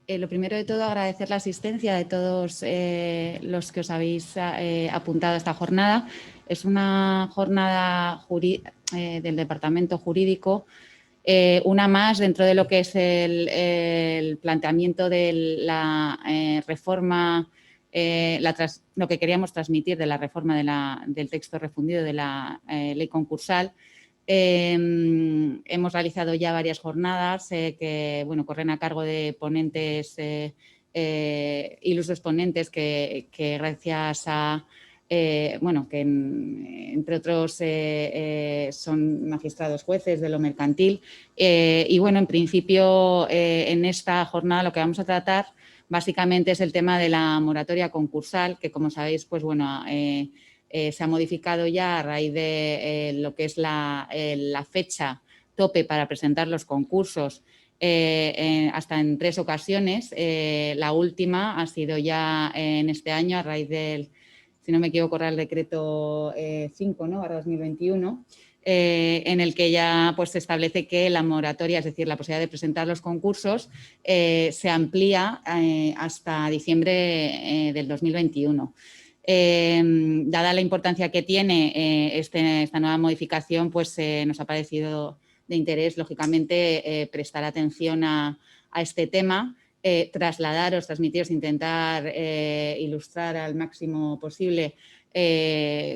Lo primero de todo, agradecer la asistencia de todos los que os habéis apuntado a esta jornada. Es una jornada del Departamento Jurídico, una más dentro de lo que es el planteamiento de la reforma, lo que queríamos transmitir de la reforma del texto refundido de la ley concursal. Hemos realizado ya varias jornadas que corren a cargo de ponentes, ilustres ponentes que gracias a, que entre otros son magistrados jueces de lo mercantil. En principio, en esta jornada lo que vamos a tratar básicamente es el tema de la moratoria concursal, que como sabéis, pues se ha modificado ya a raíz de lo que es la fecha tope para presentar los concursos hasta en 3 ocasiones. La última ha sido ya en este año a raíz del, si no me equivoco, el decreto 5, ¿no? Ahora 2021. En el que ya pues, se establece que la moratoria, es decir, la posibilidad de presentar los concursos, se amplía hasta diciembre del 2021. Dada la importancia que tiene esta nueva modificación, pues nos ha parecido de interés, lógicamente, prestar atención a este tema, transmitiros, intentar ilustrar al máximo posible,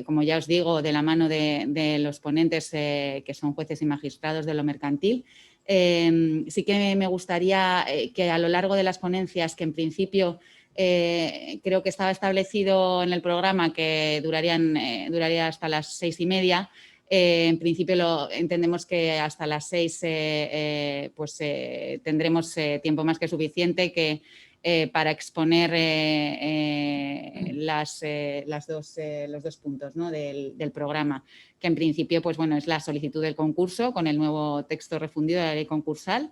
como ya os digo, de la mano de los ponentes que son jueces y magistrados de lo mercantil. Sí que me gustaría que a lo largo de las ponencias, que en principio creo que estaba establecido en el programa que duraría hasta las 6:30. En principio entendemos que hasta las 6 tendremos tiempo más que suficiente para exponer los dos puntos, ¿no? del programa, que en principio es la solicitud del concurso con el nuevo texto refundido de la ley concursal,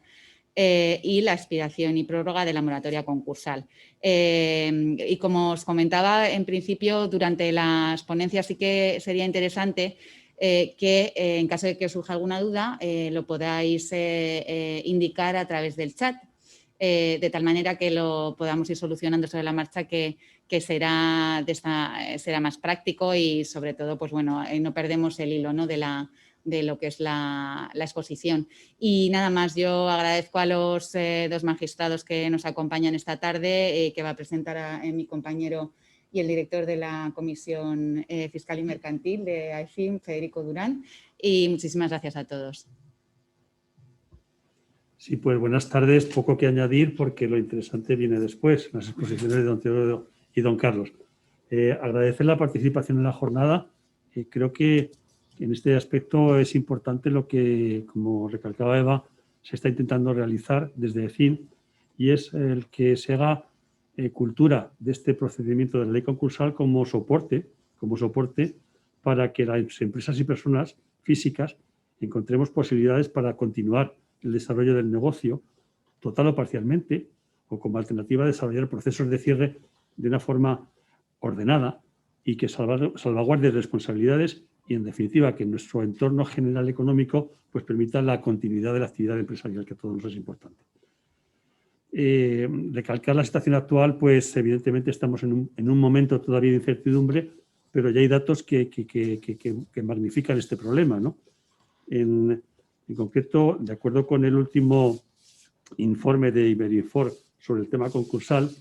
y la expiración y prórroga de la moratoria concursal. Y como os comentaba, en principio, durante las ponencias sí que sería interesante que en caso de que os surja alguna duda lo podáis indicar a través del chat, de tal manera que lo podamos ir solucionando sobre la marcha, que será más práctico y sobre todo no perdemos el hilo, ¿no? de lo que es la exposición. Y nada más, yo agradezco a los 2 magistrados que nos acompañan esta tarde, que va a presentar mi compañero y el director de la Comisión Fiscal y Mercantil de AEFIM, Federico Durán, y muchísimas gracias a todos. Sí, pues buenas tardes. Poco que añadir porque lo interesante viene después, las exposiciones de don Teodoro y don Carlos. Agradecer la participación en la jornada. Creo que en este aspecto es importante lo que, como recalcaba Eva, se está intentando realizar desde EFIN, y es el que se haga cultura de este procedimiento de la ley concursal como soporte para que las empresas y personas físicas encontremos posibilidades para continuar el desarrollo del negocio, total o parcialmente, o como alternativa a desarrollar procesos de cierre de una forma ordenada y que salvaguarde responsabilidades y, en definitiva, que nuestro entorno general económico pues permita la continuidad de la actividad empresarial, que a todos nos es importante. Recalcar la situación actual, pues evidentemente estamos en un momento todavía de incertidumbre, pero ya hay datos que magnifican este problema, ¿no? En concreto, de acuerdo con el último informe de Iberinfor sobre el tema concursal,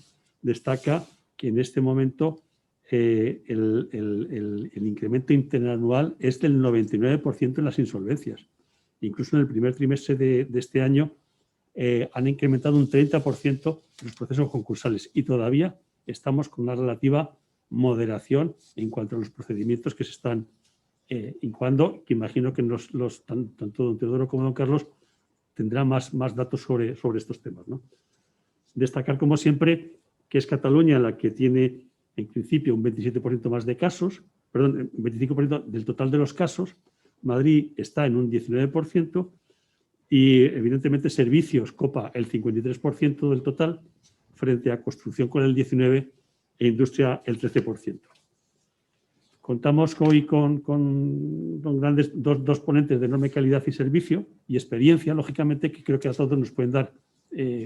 destaca que en este momento el incremento interanual es del 99% en las insolvencias. Incluso en el primer trimestre de este año han incrementado un 30% los procesos concursales, y todavía estamos con una relativa moderación en cuanto a los procedimientos que se están incoando, que imagino que tanto don Teodoro como don Carlos tendrán más datos sobre estos temas, ¿no? Destacar, como siempre, que es Cataluña la que tiene, en principio, un 27% más de casos, perdón, un 25% del total de los casos. Madrid está en un 19% y, evidentemente, servicios copa el 53% del total, frente a construcción con el 19% e industria el 13%. Contamos hoy con dos ponentes de enorme calidad y servicio y experiencia, lógicamente, que creo que a todos nos pueden dar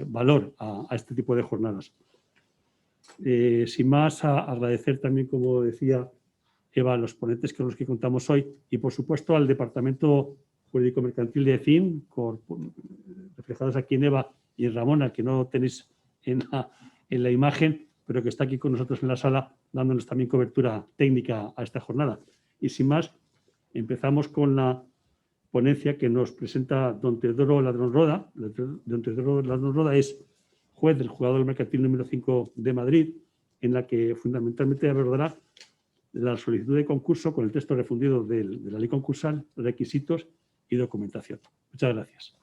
valor a este tipo de jornadas. Sin más, agradecer también, como decía Eva, a los ponentes con los que contamos hoy y, por supuesto, al Departamento Jurídico Mercantil de ECIN, reflejados aquí en Eva y en Ramón, al que no tenéis en la imagen, pero que está aquí con nosotros en la sala, dándonos también cobertura técnica a esta jornada. Y sin más, empezamos con la ponencia que nos presenta don Teodoro Ladrón Roda. Don Teodoro Ladrón Roda es juez del Juzgado del Mercantil número 5 de Madrid, en la que fundamentalmente abordará la solicitud de concurso con el texto refundido de la ley concursal, requisitos y documentación. Muchas gracias.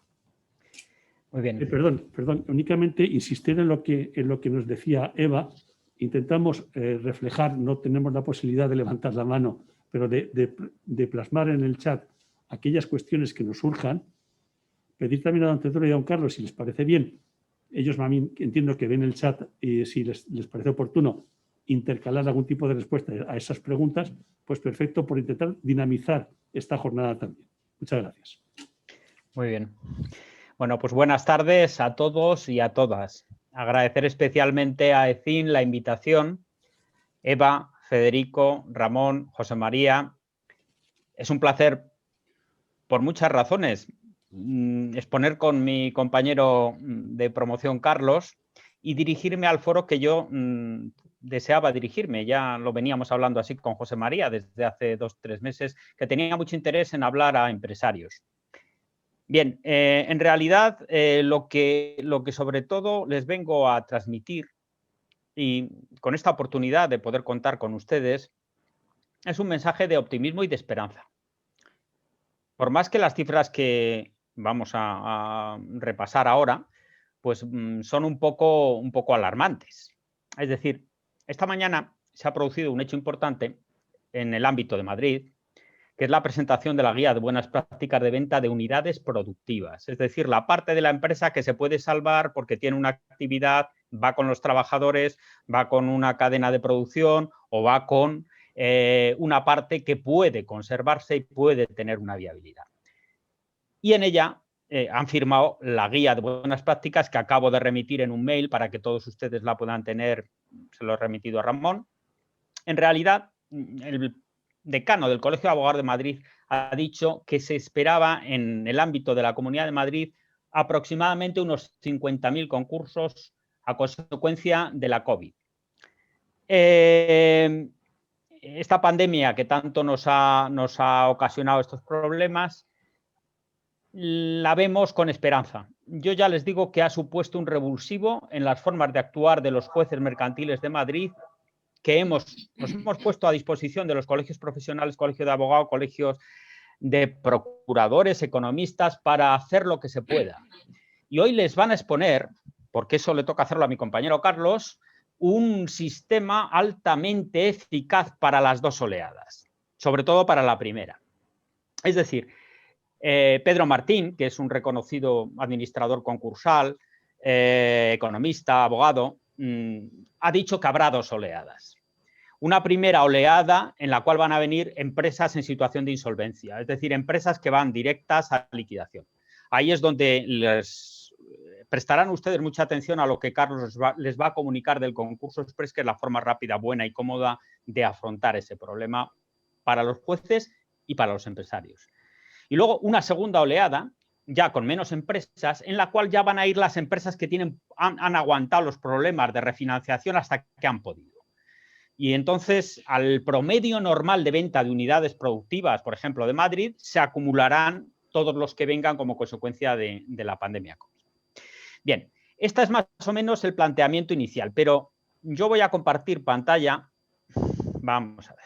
Muy bien. Perdón, únicamente insistir en lo que nos decía Eva. Intentamos reflejar, no tenemos la posibilidad de levantar la mano, pero de plasmar en el chat aquellas cuestiones que nos surjan. Pedir también a don Teodoro y a don Carlos, si les parece bien, ellos a mí entiendo que ven el chat y si les parece oportuno intercalar algún tipo de respuesta a esas preguntas, pues perfecto, por intentar dinamizar esta jornada también. Muchas gracias. Muy bien. Bueno, pues buenas tardes a todos y a todas. Agradecer especialmente a ECIN la invitación. Eva, Federico, Ramón, José María. Es un placer por muchas razones exponer con mi compañero de promoción, Carlos, y dirigirme al foro que yo deseaba dirigirme. Ya lo veníamos hablando así con José María desde hace 2 o 3 meses, que tenía mucho interés en hablar a empresarios. Bien, en realidad lo que sobre todo les vengo a transmitir, y con esta oportunidad de poder contar con ustedes, es un mensaje de optimismo y de esperanza. Por más que las cifras que vamos a repasar ahora, pues son un poco alarmantes. Es decir, esta mañana se ha producido un hecho importante en el ámbito de Madrid, que es la presentación de la guía de buenas prácticas de venta de unidades productivas. Es decir, la parte de la empresa que se puede salvar porque tiene una actividad, va con los trabajadores, va con una cadena de producción o va con una parte que puede conservarse y puede tener una viabilidad. Y en ella han firmado la guía de buenas prácticas que acabo de remitir en un mail para que todos ustedes la puedan tener. Se lo he remitido a Ramón. En realidad, el decano del Colegio de Abogados de Madrid ha dicho que se esperaba en el ámbito de la Comunidad de Madrid aproximadamente unos 50.000 concursos a consecuencia de la COVID. Esta pandemia que tanto nos ha ocasionado estos problemas, la vemos con esperanza. Yo ya les digo que ha supuesto un revulsivo en las formas de actuar de los jueces mercantiles de Madrid, que nos hemos puesto a disposición de los colegios profesionales, colegios de abogados, colegios de procuradores, economistas, para hacer lo que se pueda. Y hoy les van a exponer, porque eso le toca hacerlo a mi compañero Carlos, un sistema altamente eficaz para las 2 oleadas, sobre todo para la primera. Es decir, Pedro Martín, que es un reconocido administrador concursal, economista, abogado, ha dicho que habrá 2 oleadas. Una primera oleada en la cual van a venir empresas en situación de insolvencia, es decir, empresas que van directas a liquidación. Ahí es donde les prestarán ustedes mucha atención a lo que Carlos les va a comunicar del concurso express, que es la forma rápida, buena y cómoda de afrontar ese problema para los jueces y para los empresarios. Y luego una segunda oleada, ya con menos empresas, en la cual ya van a ir las empresas que han aguantado los problemas de refinanciación hasta que han podido. Y entonces, al promedio normal de venta de unidades productivas, por ejemplo, de Madrid, se acumularán todos los que vengan como consecuencia de la pandemia. Bien, este es más o menos el planteamiento inicial, pero yo voy a compartir pantalla. Vamos a ver.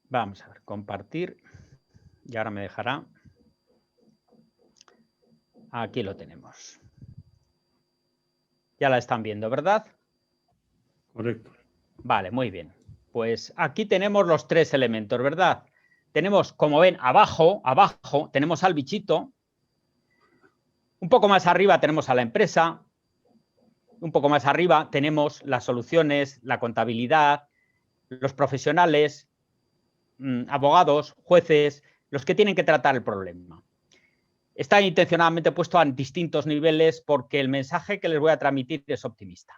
Vamos a ver, compartir. Y ahora me dejará. Aquí lo tenemos. Ya la están viendo, ¿verdad? Correcto. Vale, muy bien. Pues aquí tenemos los 3 elementos, ¿verdad? Tenemos, como ven, abajo tenemos al bichito. Un poco más arriba tenemos a la empresa. Un poco más arriba tenemos las soluciones, la contabilidad, los profesionales, abogados, jueces, los que tienen que tratar el problema. Está intencionadamente puesto a distintos niveles porque el mensaje que les voy a transmitir es optimista.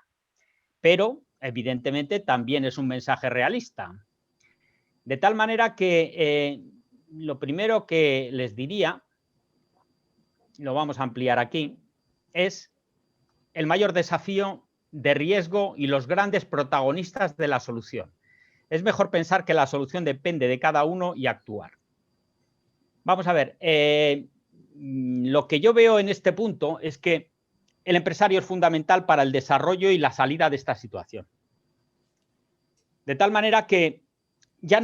Pero, evidentemente, también es un mensaje realista. De tal manera que lo primero que les diría, lo vamos a ampliar aquí, es el mayor desafío de riesgo y los grandes protagonistas de la solución. Es mejor pensar que la solución depende de cada uno y actuar. Vamos a ver, lo que yo veo en este punto es que el empresario es fundamental para el desarrollo y la salida de esta situación. De tal manera que yo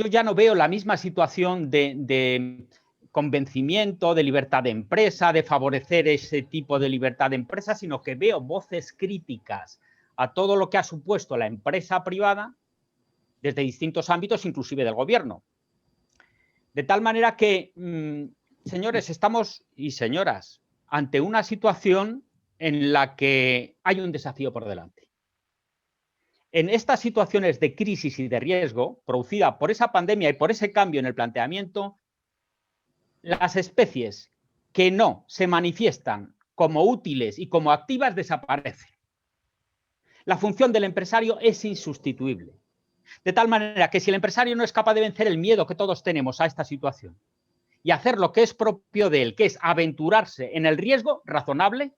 ya no veo la misma situación de convencimiento, de libertad de empresa, de favorecer ese tipo de libertad de empresa, sino que veo voces críticas a todo lo que ha supuesto la empresa privada desde distintos ámbitos, inclusive del gobierno. De tal manera que, señores, estamos y señoras ante una situación en la que hay un desafío por delante. En estas situaciones de crisis y de riesgo producida por esa pandemia y por ese cambio en el planteamiento, las especies que no se manifiestan como útiles y como activas desaparecen. La función del empresario es insustituible. De tal manera que si el empresario no es capaz de vencer el miedo que todos tenemos a esta situación y hacer lo que es propio de él, que es aventurarse en el riesgo razonable,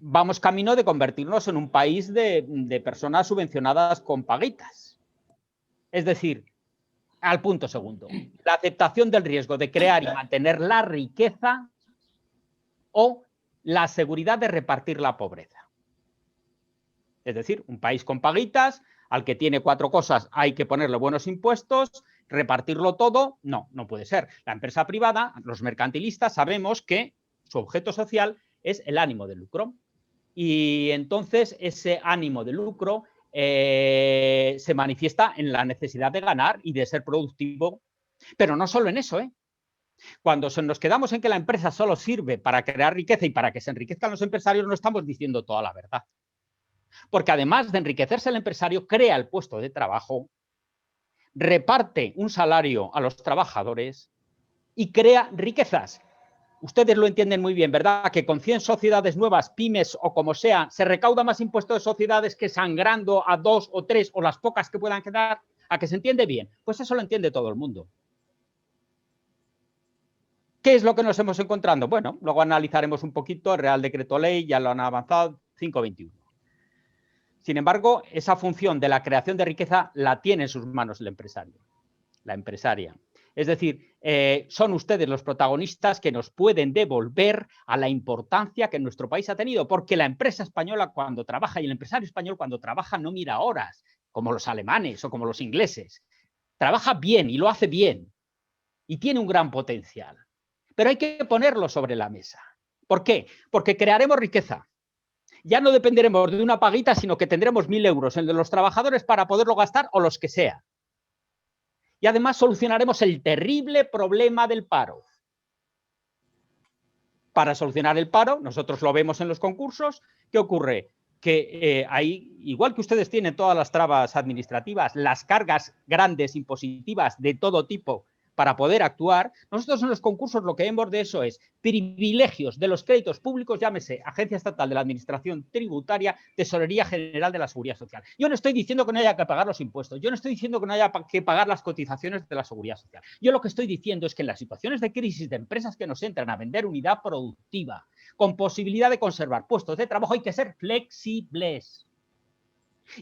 vamos camino de convertirnos en un país de personas subvencionadas con paguitas. Es decir, al punto segundo, la aceptación del riesgo de crear y mantener la riqueza o la seguridad de repartir la pobreza. Es decir, un país con paguitas, al que tiene 4 cosas hay que ponerle buenos impuestos, repartirlo todo, no puede ser. La empresa privada, los mercantilistas, sabemos que su objeto social es el ánimo de lucro. Y entonces ese ánimo de lucro se manifiesta en la necesidad de ganar y de ser productivo. Pero no solo en eso, Cuando nos quedamos en que la empresa solo sirve para crear riqueza y para que se enriquezcan los empresarios, no estamos diciendo toda la verdad. Porque además de enriquecerse el empresario, crea el puesto de trabajo, reparte un salario a los trabajadores y crea riquezas. Ustedes lo entienden muy bien, ¿verdad? Que con 100 sociedades nuevas, pymes o como sea, se recauda más impuesto de sociedades que sangrando a 2 o 3 o las pocas que puedan quedar. ¿A que se entiende bien? Pues eso lo entiende todo el mundo. ¿Qué es lo que nos hemos encontrado? Bueno, luego analizaremos un poquito el Real Decreto Ley, ya lo han avanzado, 521. Sin embargo, esa función de la creación de riqueza la tiene en sus manos el empresario, la empresaria. Es decir, son ustedes los protagonistas que nos pueden devolver a la importancia que nuestro país ha tenido, porque la empresa española cuando trabaja y el empresario español cuando trabaja no mira horas, como los alemanes o como los ingleses. Trabaja bien y lo hace bien y tiene un gran potencial. Pero hay que ponerlo sobre la mesa. ¿Por qué? Porque crearemos riqueza. Ya no dependeremos de una paguita, sino que tendremos 1.000 euros en de los trabajadores para poderlo gastar o los que sea. Y además solucionaremos el terrible problema del paro. Para solucionar el paro, nosotros lo vemos en los concursos, ¿qué ocurre? Que ahí, igual que ustedes tienen todas las trabas administrativas, las cargas grandes impositivas de todo tipo para poder actuar, nosotros en los concursos lo que vemos de eso es privilegios de los créditos públicos, llámese Agencia Estatal de la Administración Tributaria, Tesorería General de la Seguridad Social. Yo no estoy diciendo que no haya que pagar los impuestos, yo no estoy diciendo que no haya que pagar las cotizaciones de la Seguridad Social. Yo lo que estoy diciendo es que en las situaciones de crisis de empresas que nos entran a vender unidad productiva, con posibilidad de conservar puestos de trabajo, hay que ser flexibles.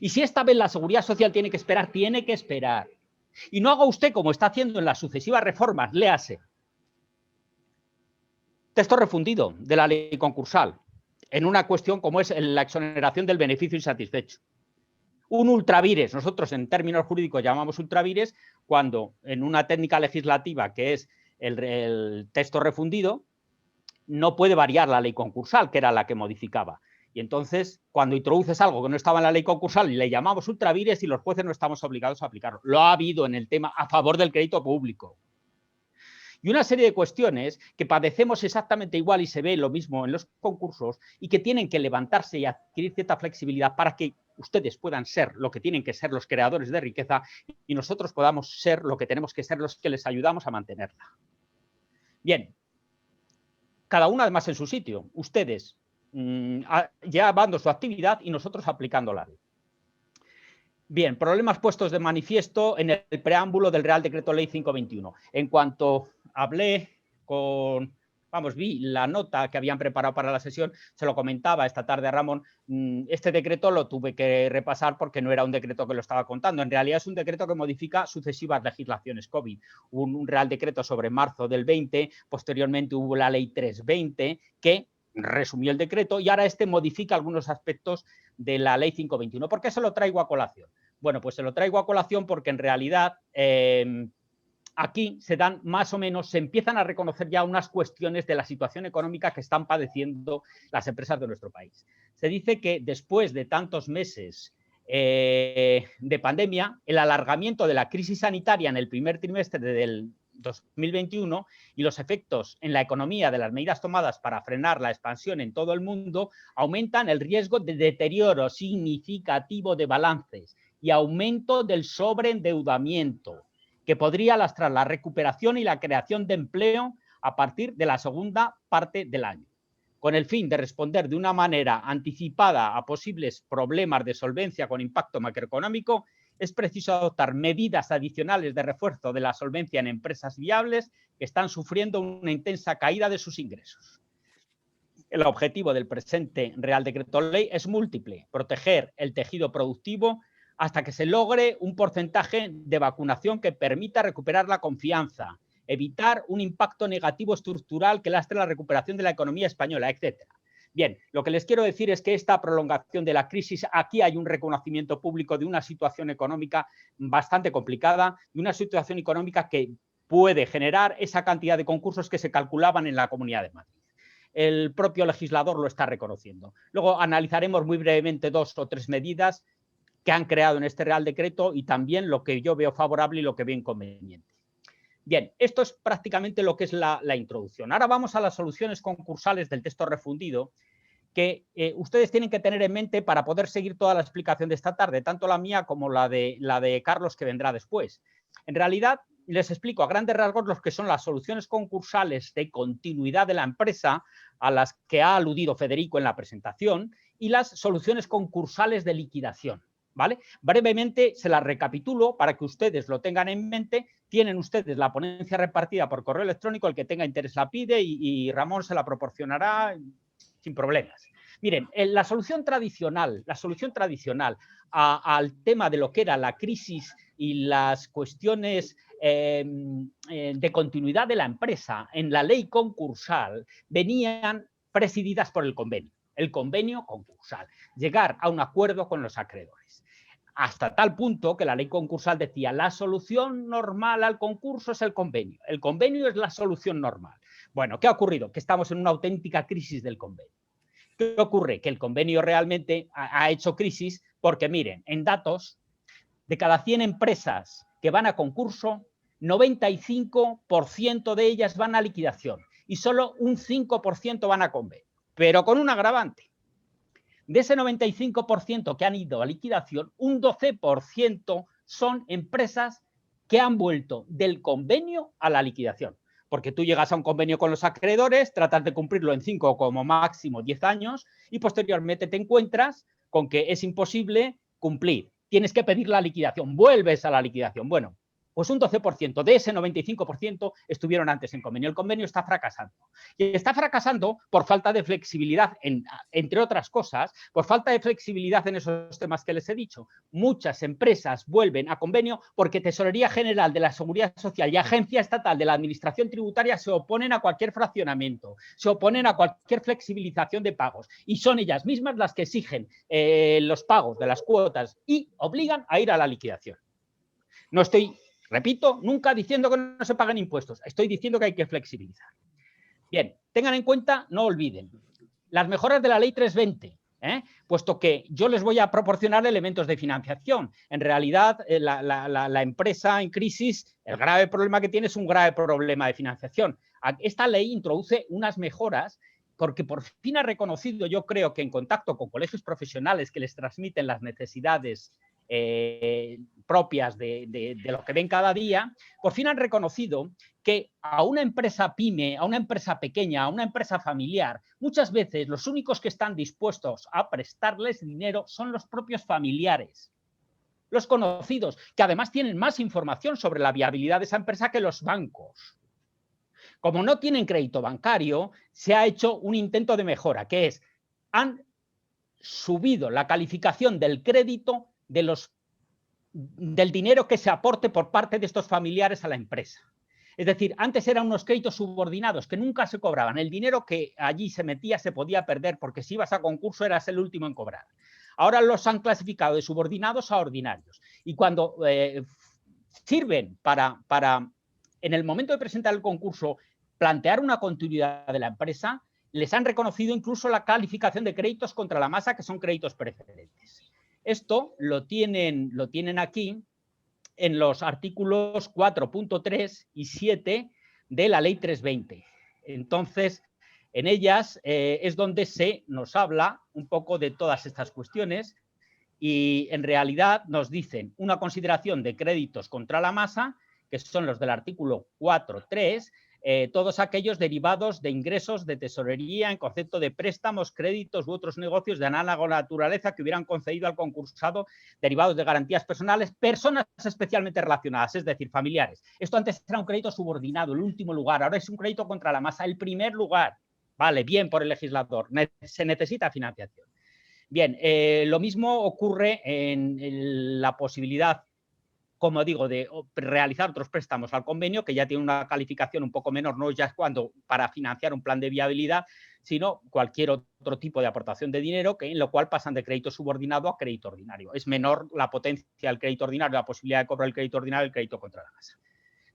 Y si esta vez la Seguridad Social tiene que esperar, tiene que esperar. Y no haga usted como está haciendo en las sucesivas reformas, léase. Texto refundido de la ley concursal en una cuestión como es la exoneración del beneficio insatisfecho. Un ultravires, nosotros en términos jurídicos llamamos ultravires cuando en una técnica legislativa que es el texto refundido no puede variar la ley concursal, que era la que modificaba. Y entonces, cuando introduces algo que no estaba en la ley concursal, le llamamos ultravires y los jueces no estamos obligados a aplicarlo. Lo ha habido en el tema a favor del crédito público. Y una serie de cuestiones que padecemos exactamente igual y se ve lo mismo en los concursos y que tienen que levantarse y adquirir cierta flexibilidad para que ustedes puedan ser lo que tienen que ser los creadores de riqueza y nosotros podamos ser lo que tenemos que ser los que les ayudamos a mantenerla. Bien, cada uno además en su sitio. Ustedes llevando su actividad y nosotros aplicando la ley. Bien, problemas puestos de manifiesto en el preámbulo del Real Decreto Ley 521. En cuanto hablé vi la nota que habían preparado para la sesión, se lo comentaba esta tarde a Ramón, este decreto lo tuve que repasar porque no era un decreto que lo estaba contando, en realidad es un decreto que modifica sucesivas legislaciones COVID. Hubo un Real Decreto sobre marzo del 20, posteriormente hubo la Ley 320 que resumió el decreto y ahora este modifica algunos aspectos de la Ley 521. ¿Por qué se lo traigo a colación? Bueno, pues se lo traigo a colación porque en realidad aquí se empiezan a reconocer ya unas cuestiones de la situación económica que están padeciendo las empresas de nuestro país. Se dice que después de tantos meses de pandemia, el alargamiento de la crisis sanitaria en el primer trimestre del 2021 y los efectos en la economía de las medidas tomadas para frenar la expansión en todo el mundo aumentan el riesgo de deterioro significativo de balances y aumento del sobreendeudamiento, que podría lastrar la recuperación y la creación de empleo a partir de la segunda parte del año. Con el fin de responder de una manera anticipada a posibles problemas de solvencia con impacto macroeconómico, es preciso adoptar medidas adicionales de refuerzo de la solvencia en empresas viables que están sufriendo una intensa caída de sus ingresos. El objetivo del presente Real Decreto Ley es múltiple: proteger el tejido productivo hasta que se logre un porcentaje de vacunación que permita recuperar la confianza, evitar un impacto negativo estructural que lastre la recuperación de la economía española, etc. Bien, lo que les quiero decir es que esta prolongación de la crisis, aquí hay un reconocimiento público de una situación económica bastante complicada, de una situación económica que puede generar esa cantidad de concursos que se calculaban en la Comunidad de Madrid. El propio legislador lo está reconociendo. Luego analizaremos muy brevemente 2 o 3 medidas que han creado en este Real Decreto y también lo que yo veo favorable y lo que veo inconveniente. Bien, esto es prácticamente lo que es la introducción. Ahora vamos a las soluciones concursales del texto refundido que ustedes tienen que tener en mente para poder seguir toda la explicación de esta tarde, tanto la mía como la de Carlos, que vendrá después. En realidad, les explico a grandes rasgos lo que son las soluciones concursales de continuidad de la empresa, a las que ha aludido Federico en la presentación, y las soluciones concursales de liquidación, ¿vale? Brevemente se las recapitulo para que ustedes lo tengan en mente. Tienen ustedes la ponencia repartida por correo electrónico, el que tenga interés la pide y Ramón se la proporcionará sin problemas. Miren, la solución tradicional al tema de lo que era la crisis y las cuestiones de continuidad de la empresa en la ley concursal venían presididas por el convenio concursal, llegar a un acuerdo con los acreedores. Hasta tal punto que la ley concursal decía: la solución normal al concurso es el convenio es la solución normal. Bueno, ¿qué ha ocurrido? Que estamos en una auténtica crisis del convenio. ¿Qué ocurre? Que el convenio realmente ha hecho crisis porque, miren, en datos, de cada 100 empresas que van a concurso, 95% de ellas van a liquidación y solo un 5% van a convenio, pero con un agravante. De ese 95% que han ido a liquidación, un 12% son empresas que han vuelto del convenio a la liquidación. Porque tú llegas a un convenio con los acreedores, tratas de cumplirlo en 5 como máximo 10 años y posteriormente te encuentras con que es imposible cumplir. Tienes que pedir la liquidación, vuelves a la liquidación. Bueno, pues un 12% de ese 95% estuvieron antes en convenio. El convenio está fracasando. Y está fracasando por falta de flexibilidad, entre otras cosas, por falta de flexibilidad en esos temas que les he dicho. Muchas empresas vuelven a convenio porque Tesorería General de la Seguridad Social y Agencia Estatal de la Administración Tributaria se oponen a cualquier fraccionamiento, se oponen a cualquier flexibilización de pagos y son ellas mismas las que exigen los pagos de las cuotas y obligan a ir a la liquidación. No estoy, repito, nunca diciendo que no se paguen impuestos. Estoy diciendo que hay que flexibilizar. Bien, tengan en cuenta, no olviden, las mejoras de la Ley 320, puesto que yo les voy a proporcionar elementos de financiación. En realidad, la empresa en crisis, el grave problema que tiene es un grave problema de financiación. Esta ley introduce unas mejoras porque por fin ha reconocido, yo creo que en contacto con colegios profesionales que les transmiten las necesidades propias de lo que ven cada día, por fin han reconocido que a una empresa pyme, a una empresa pequeña, a una empresa familiar, muchas veces los únicos que están dispuestos a prestarles dinero son los propios familiares, los conocidos, que además tienen más información sobre la viabilidad de esa empresa que los bancos. Como no tienen crédito bancario, se ha hecho un intento de mejora, que es, han subido la calificación del crédito del dinero que se aporte por parte de estos familiares a la empresa. Es decir, antes eran unos créditos subordinados que nunca se cobraban. El dinero que allí se metía se podía perder porque si ibas a concurso eras el último en cobrar. Ahora los han clasificado de subordinados a ordinarios. Y cuando sirven para, en el momento de presentar el concurso, plantear una continuidad de la empresa, les han reconocido incluso la calificación de créditos contra la masa, que son créditos preferentes. Esto lo tienen aquí en los artículos 4.3 y 7 de la Ley 320. Entonces, en ellas es donde se nos habla un poco de todas estas cuestiones y en realidad nos dicen una consideración de créditos contra la masa, que son los del artículo 4.3, todos aquellos derivados de ingresos de tesorería en concepto de préstamos, créditos u otros negocios de análoga naturaleza que hubieran concedido al concursado derivados de garantías personales, personas especialmente relacionadas, es decir, familiares. Esto antes era un crédito subordinado, el último lugar, ahora es un crédito contra la masa, el primer lugar. Vale, bien por el legislador, se necesita financiación. Bien, lo mismo ocurre en la posibilidad, como digo, de realizar otros préstamos al convenio, que ya tiene una calificación un poco menor, no ya es cuando para financiar un plan de viabilidad, sino cualquier otro tipo de aportación de dinero, en lo cual pasan de crédito subordinado a crédito ordinario. Es menor la potencia del crédito ordinario, la posibilidad de cobrar el crédito ordinario, el crédito contra la masa.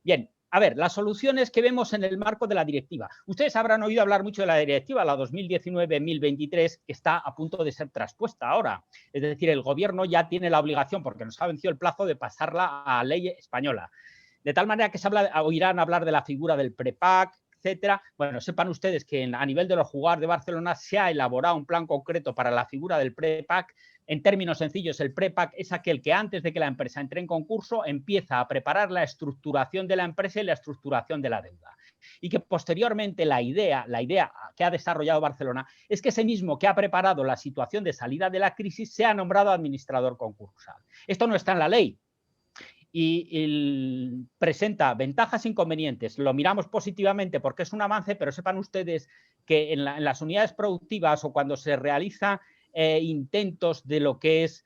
Bien, a ver, las soluciones que vemos en el marco de la directiva. Ustedes habrán oído hablar mucho de la directiva, la 2019-1023, que está a punto de ser traspuesta ahora. Es decir, el gobierno ya tiene la obligación, porque nos ha vencido el plazo, de pasarla a ley española. De tal manera que oirán hablar de la figura del prepack, etcétera. Bueno, sepan ustedes que a nivel de los juzgados de Barcelona se ha elaborado un plan concreto para la figura del prepack. En términos sencillos, el prepack es aquel que antes de que la empresa entre en concurso empieza a preparar la estructuración de la empresa y la estructuración de la deuda. Y que posteriormente la idea que ha desarrollado Barcelona es que ese mismo que ha preparado la situación de salida de la crisis sea nombrado administrador concursal. Esto no está en la ley y presenta ventajas e inconvenientes. Lo miramos positivamente porque es un avance, pero sepan ustedes que en las unidades productivas o cuando se realiza intentos de lo que es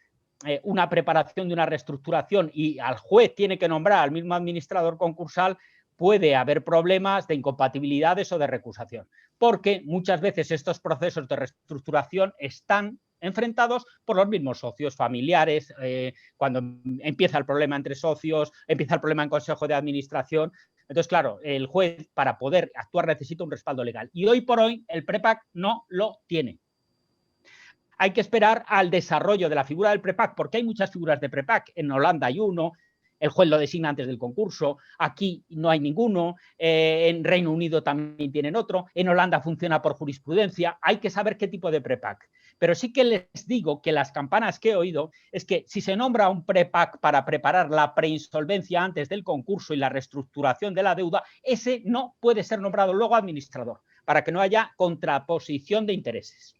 una preparación de una reestructuración y al juez tiene que nombrar al mismo administrador concursal, puede haber problemas de incompatibilidades o de recusación, porque muchas veces estos procesos de reestructuración están enfrentados por los mismos socios familiares, cuando empieza el problema entre socios, empieza el problema en consejo de administración. Entonces, claro, el juez para poder actuar necesita un respaldo legal y hoy por hoy el prepack no lo tiene. Hay que esperar al desarrollo de la figura del prepack, porque hay muchas figuras de prepack. En Holanda hay uno, el juez lo designa antes del concurso, aquí no hay ninguno, en Reino Unido también tienen otro, en Holanda funciona por jurisprudencia, hay que saber qué tipo de prepack. Pero sí que les digo que las campanas que he oído es que si se nombra un prepack para preparar la preinsolvencia antes del concurso y la reestructuración de la deuda, ese no puede ser nombrado luego administrador, para que no haya contraposición de intereses.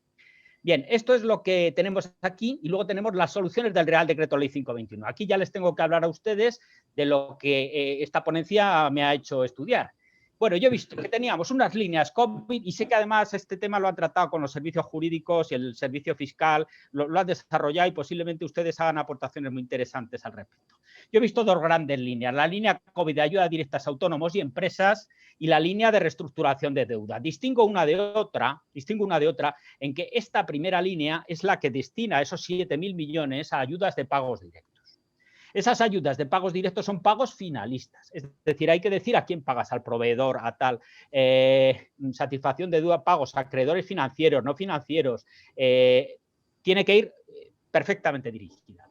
Bien, esto es lo que tenemos aquí y luego tenemos las soluciones del Real Decreto Ley 521. Aquí ya les tengo que hablar a ustedes de lo que esta ponencia me ha hecho estudiar. Bueno, yo he visto que teníamos unas líneas COVID y sé que además este tema lo han tratado con los servicios jurídicos y el servicio fiscal, lo han desarrollado y posiblemente ustedes hagan aportaciones muy interesantes al respecto. Yo he visto dos grandes líneas, la línea COVID de ayuda directa a autónomos y empresas y la línea de reestructuración de deuda. Distingo una de otra en que esta primera línea es la que destina esos 7.000 millones a ayudas de pagos directos. Esas ayudas de pagos directos son pagos finalistas, es decir, hay que decir a quién pagas, al proveedor, a tal, satisfacción de deuda, pagos a acreedores financieros, no financieros, tiene que ir perfectamente dirigida.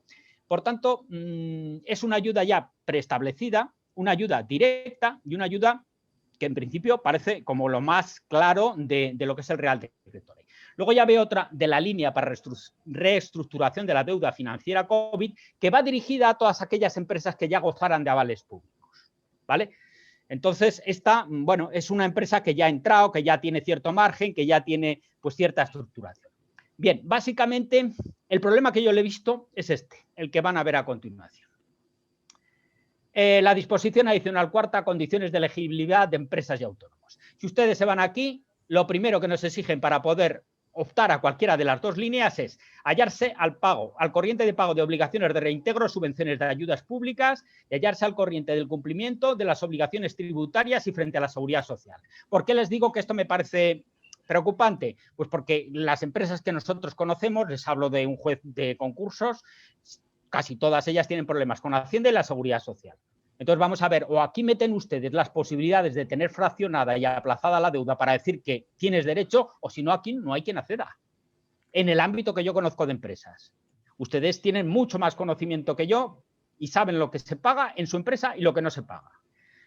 Por tanto, es una ayuda ya preestablecida, una ayuda directa y una ayuda que en principio parece como lo más claro de lo que es el Real Decreto Ley. Luego ya veo otra de la línea para reestructuración de la deuda financiera COVID, que va dirigida a todas aquellas empresas que ya gozaran de avales públicos, ¿vale? Entonces, esta, bueno, es una empresa que ya ha entrado, que ya tiene cierto margen, que ya tiene pues cierta estructuración. Bien, básicamente el problema que yo le he visto es este, el que van a ver a continuación. La disposición adicional cuarta, condiciones de elegibilidad de empresas y autónomos. Si ustedes se van aquí, lo primero que nos exigen para poder optar a cualquiera de las dos líneas es hallarse al corriente de pago de obligaciones de reintegro, subvenciones de ayudas públicas y hallarse al corriente del cumplimiento de las obligaciones tributarias y frente a la seguridad social. ¿Por qué les digo que esto me parece preocupante? Pues porque las empresas que nosotros conocemos, les hablo de un juez de concursos, casi todas ellas tienen problemas con Hacienda y la seguridad social. Entonces vamos a ver, o aquí meten ustedes las posibilidades de tener fraccionada y aplazada la deuda para decir que tienes derecho, o si no, aquí no hay quien acceda. En el ámbito que yo conozco de empresas. Ustedes tienen mucho más conocimiento que yo y saben lo que se paga en su empresa y lo que no se paga.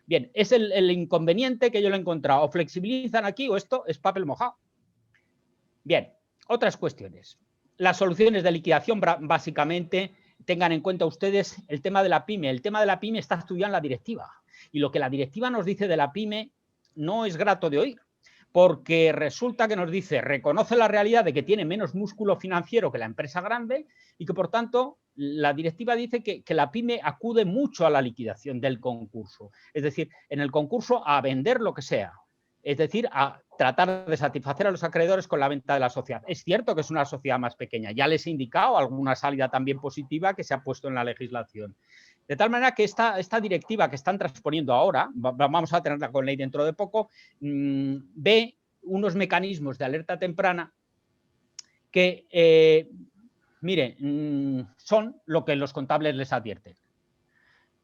Bien, es el inconveniente que yo lo he encontrado. O flexibilizan aquí o esto es papel mojado. Bien, otras cuestiones. Las soluciones de liquidación, básicamente, tengan en cuenta ustedes el tema de la PYME. El tema de la PYME está estudiado en la directiva. Y lo que la directiva nos dice de la PYME no es grato de oír. Porque resulta que nos dice, reconoce la realidad de que tiene menos músculo financiero que la empresa grande y que, por tanto, la directiva dice que la PYME acude mucho a la liquidación del concurso. Es decir, en el concurso a vender lo que sea. Es decir, a tratar de satisfacer a los acreedores con la venta de la sociedad. Es cierto que es una sociedad más pequeña. Ya les he indicado alguna salida también positiva que se ha puesto en la legislación. De tal manera que esta directiva que están transponiendo ahora, vamos a tenerla con ley dentro de poco, ve unos mecanismos de alerta temprana que, son lo que los contables les advierten.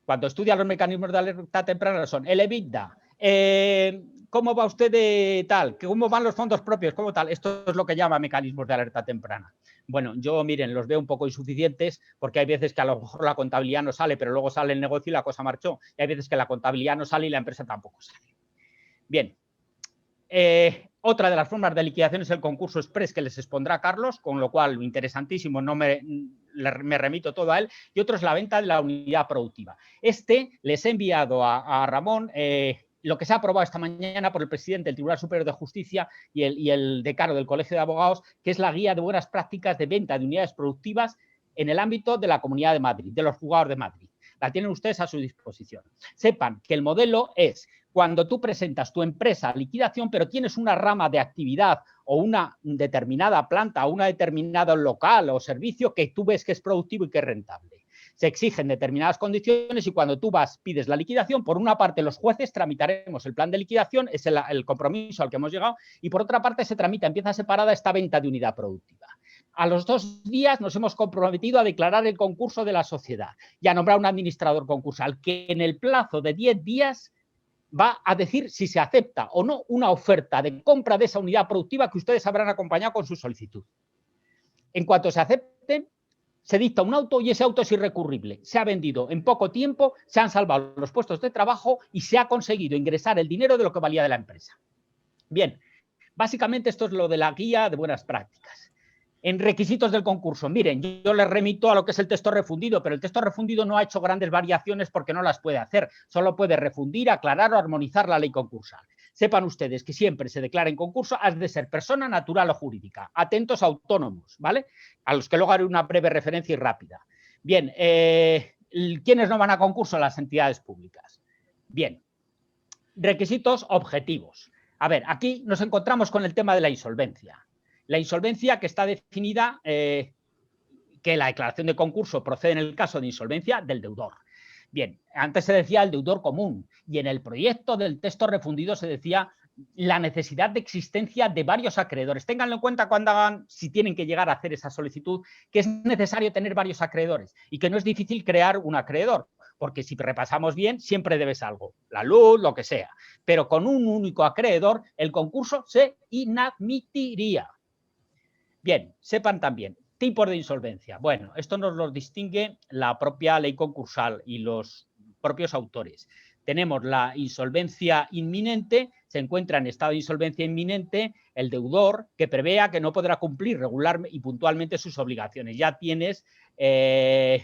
Cuando estudian los mecanismos de alerta temprana son el EBITDA, ¿cómo va usted de tal? ¿Cómo van los fondos propios? ¿Cómo tal? Esto es lo que llama mecanismos de alerta temprana. Bueno, yo, miren, los veo un poco insuficientes porque hay veces que a lo mejor la contabilidad no sale, pero luego sale el negocio y la cosa marchó. Y hay veces que la contabilidad no sale y la empresa tampoco sale. Bien. Otra de las formas de liquidación es el concurso express que les expondrá Carlos, con lo cual, interesantísimo, me remito todo a él. Y otro es la venta de la unidad productiva. Les he enviado a Ramón lo que se ha aprobado esta mañana por el presidente del Tribunal Superior de Justicia y el decano del Colegio de Abogados, que es la guía de buenas prácticas de venta de unidades productivas en el ámbito de la Comunidad de Madrid, de los juzgados de Madrid. La tienen ustedes a su disposición. Sepan que el modelo es cuando tú presentas tu empresa a liquidación, pero tienes una rama de actividad o una determinada planta o una determinada local o servicio que tú ves que es productivo y que es rentable. Se exigen determinadas condiciones y cuando tú pides la liquidación, por una parte los jueces tramitaremos el plan de liquidación, es el compromiso al que hemos llegado, y por otra parte se tramita, empieza separada esta venta de unidad productiva. A los 2 días nos hemos comprometido a declarar el concurso de la sociedad y a nombrar un administrador concursal que en el plazo de 10 días va a decir si se acepta o no una oferta de compra de esa unidad productiva que ustedes habrán acompañado con su solicitud. En cuanto se acepten, se dicta un auto y ese auto es irrecurrible. Se ha vendido en poco tiempo, se han salvado los puestos de trabajo y se ha conseguido ingresar el dinero de lo que valía de la empresa. Bien, básicamente esto es lo de la guía de buenas prácticas. En requisitos del concurso, miren, yo les remito a lo que es el texto refundido, pero el texto refundido no ha hecho grandes variaciones porque no las puede hacer. Solo puede refundir, aclarar o armonizar la ley concursal. Sepan ustedes que siempre se declara en concurso has de ser persona natural o jurídica. Atentos a autónomos, ¿vale? A los que luego haré una breve referencia y rápida. Bien, ¿quiénes no van a concurso? Las entidades públicas. Bien, requisitos objetivos. A ver, aquí nos encontramos con el tema de la insolvencia. La insolvencia que está definida, que la declaración de concurso procede en el caso de insolvencia del deudor. Bien, antes se decía el deudor común y en el proyecto del texto refundido se decía la necesidad de existencia de varios acreedores. Ténganlo en cuenta cuando hagan, si tienen que llegar a hacer esa solicitud, que es necesario tener varios acreedores y que no es difícil crear un acreedor, porque si repasamos bien, siempre debes algo, la luz, lo que sea. Pero con un único acreedor, el concurso se inadmitiría. Bien, sepan también, tipos de insolvencia. Bueno, esto nos lo distingue la propia ley concursal y los propios autores. tenemos la insolvencia inminente, se encuentra en estado de insolvencia inminente el deudor que prevea que no podrá cumplir regular y puntualmente sus obligaciones. Ya tienes de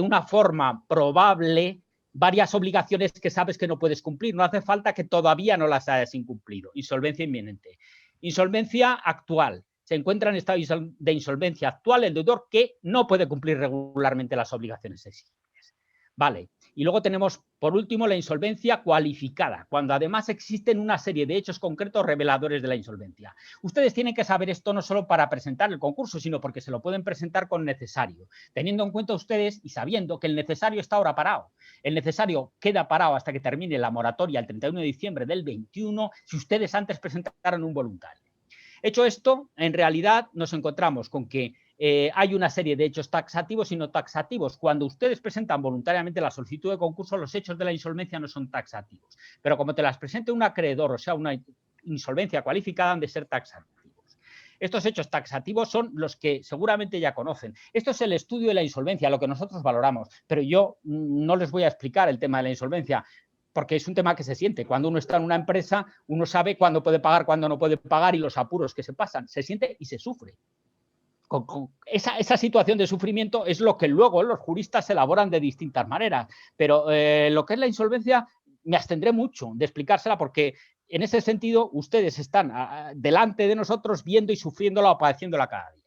una forma probable varias obligaciones que sabes que no puedes cumplir. No hace falta que todavía no las hayas incumplido. Insolvencia inminente. Insolvencia actual. Se encuentra en estado de insolvencia actual el deudor que no puede cumplir regularmente las obligaciones exigibles. Vale. Y luego tenemos, por último, la insolvencia cualificada, cuando además existen una serie de hechos concretos reveladores de la insolvencia. Ustedes tienen que saber esto no solo para presentar el concurso, sino porque se lo pueden presentar con necesario, teniendo en cuenta ustedes y sabiendo que el necesario está ahora parado. El necesario queda parado hasta que termine la moratoria el 31 de diciembre del 21, si ustedes antes presentaron un voluntario. Hecho esto, en realidad nos encontramos con que hay una serie de hechos taxativos y no taxativos. Cuando ustedes presentan voluntariamente la solicitud de concurso, los hechos de la insolvencia no son taxativos. Pero como te las presente un acreedor, o sea, una insolvencia cualificada, han de ser taxativos. Estos hechos taxativos son los que seguramente ya conocen. Esto es el estudio de la insolvencia, lo que nosotros valoramos. Pero yo no les voy a explicar el tema de la insolvencia, porque es un tema que se siente. Cuando uno está en una empresa, uno sabe cuándo puede pagar, cuándo no puede pagar y los apuros que se pasan. Se siente y se sufre. Esa situación de sufrimiento es lo que luego los juristas elaboran de distintas maneras. Pero lo que es la insolvencia, me abstendré mucho de explicársela porque en ese sentido ustedes están delante de nosotros viendo y sufriéndola o padeciéndola cada día.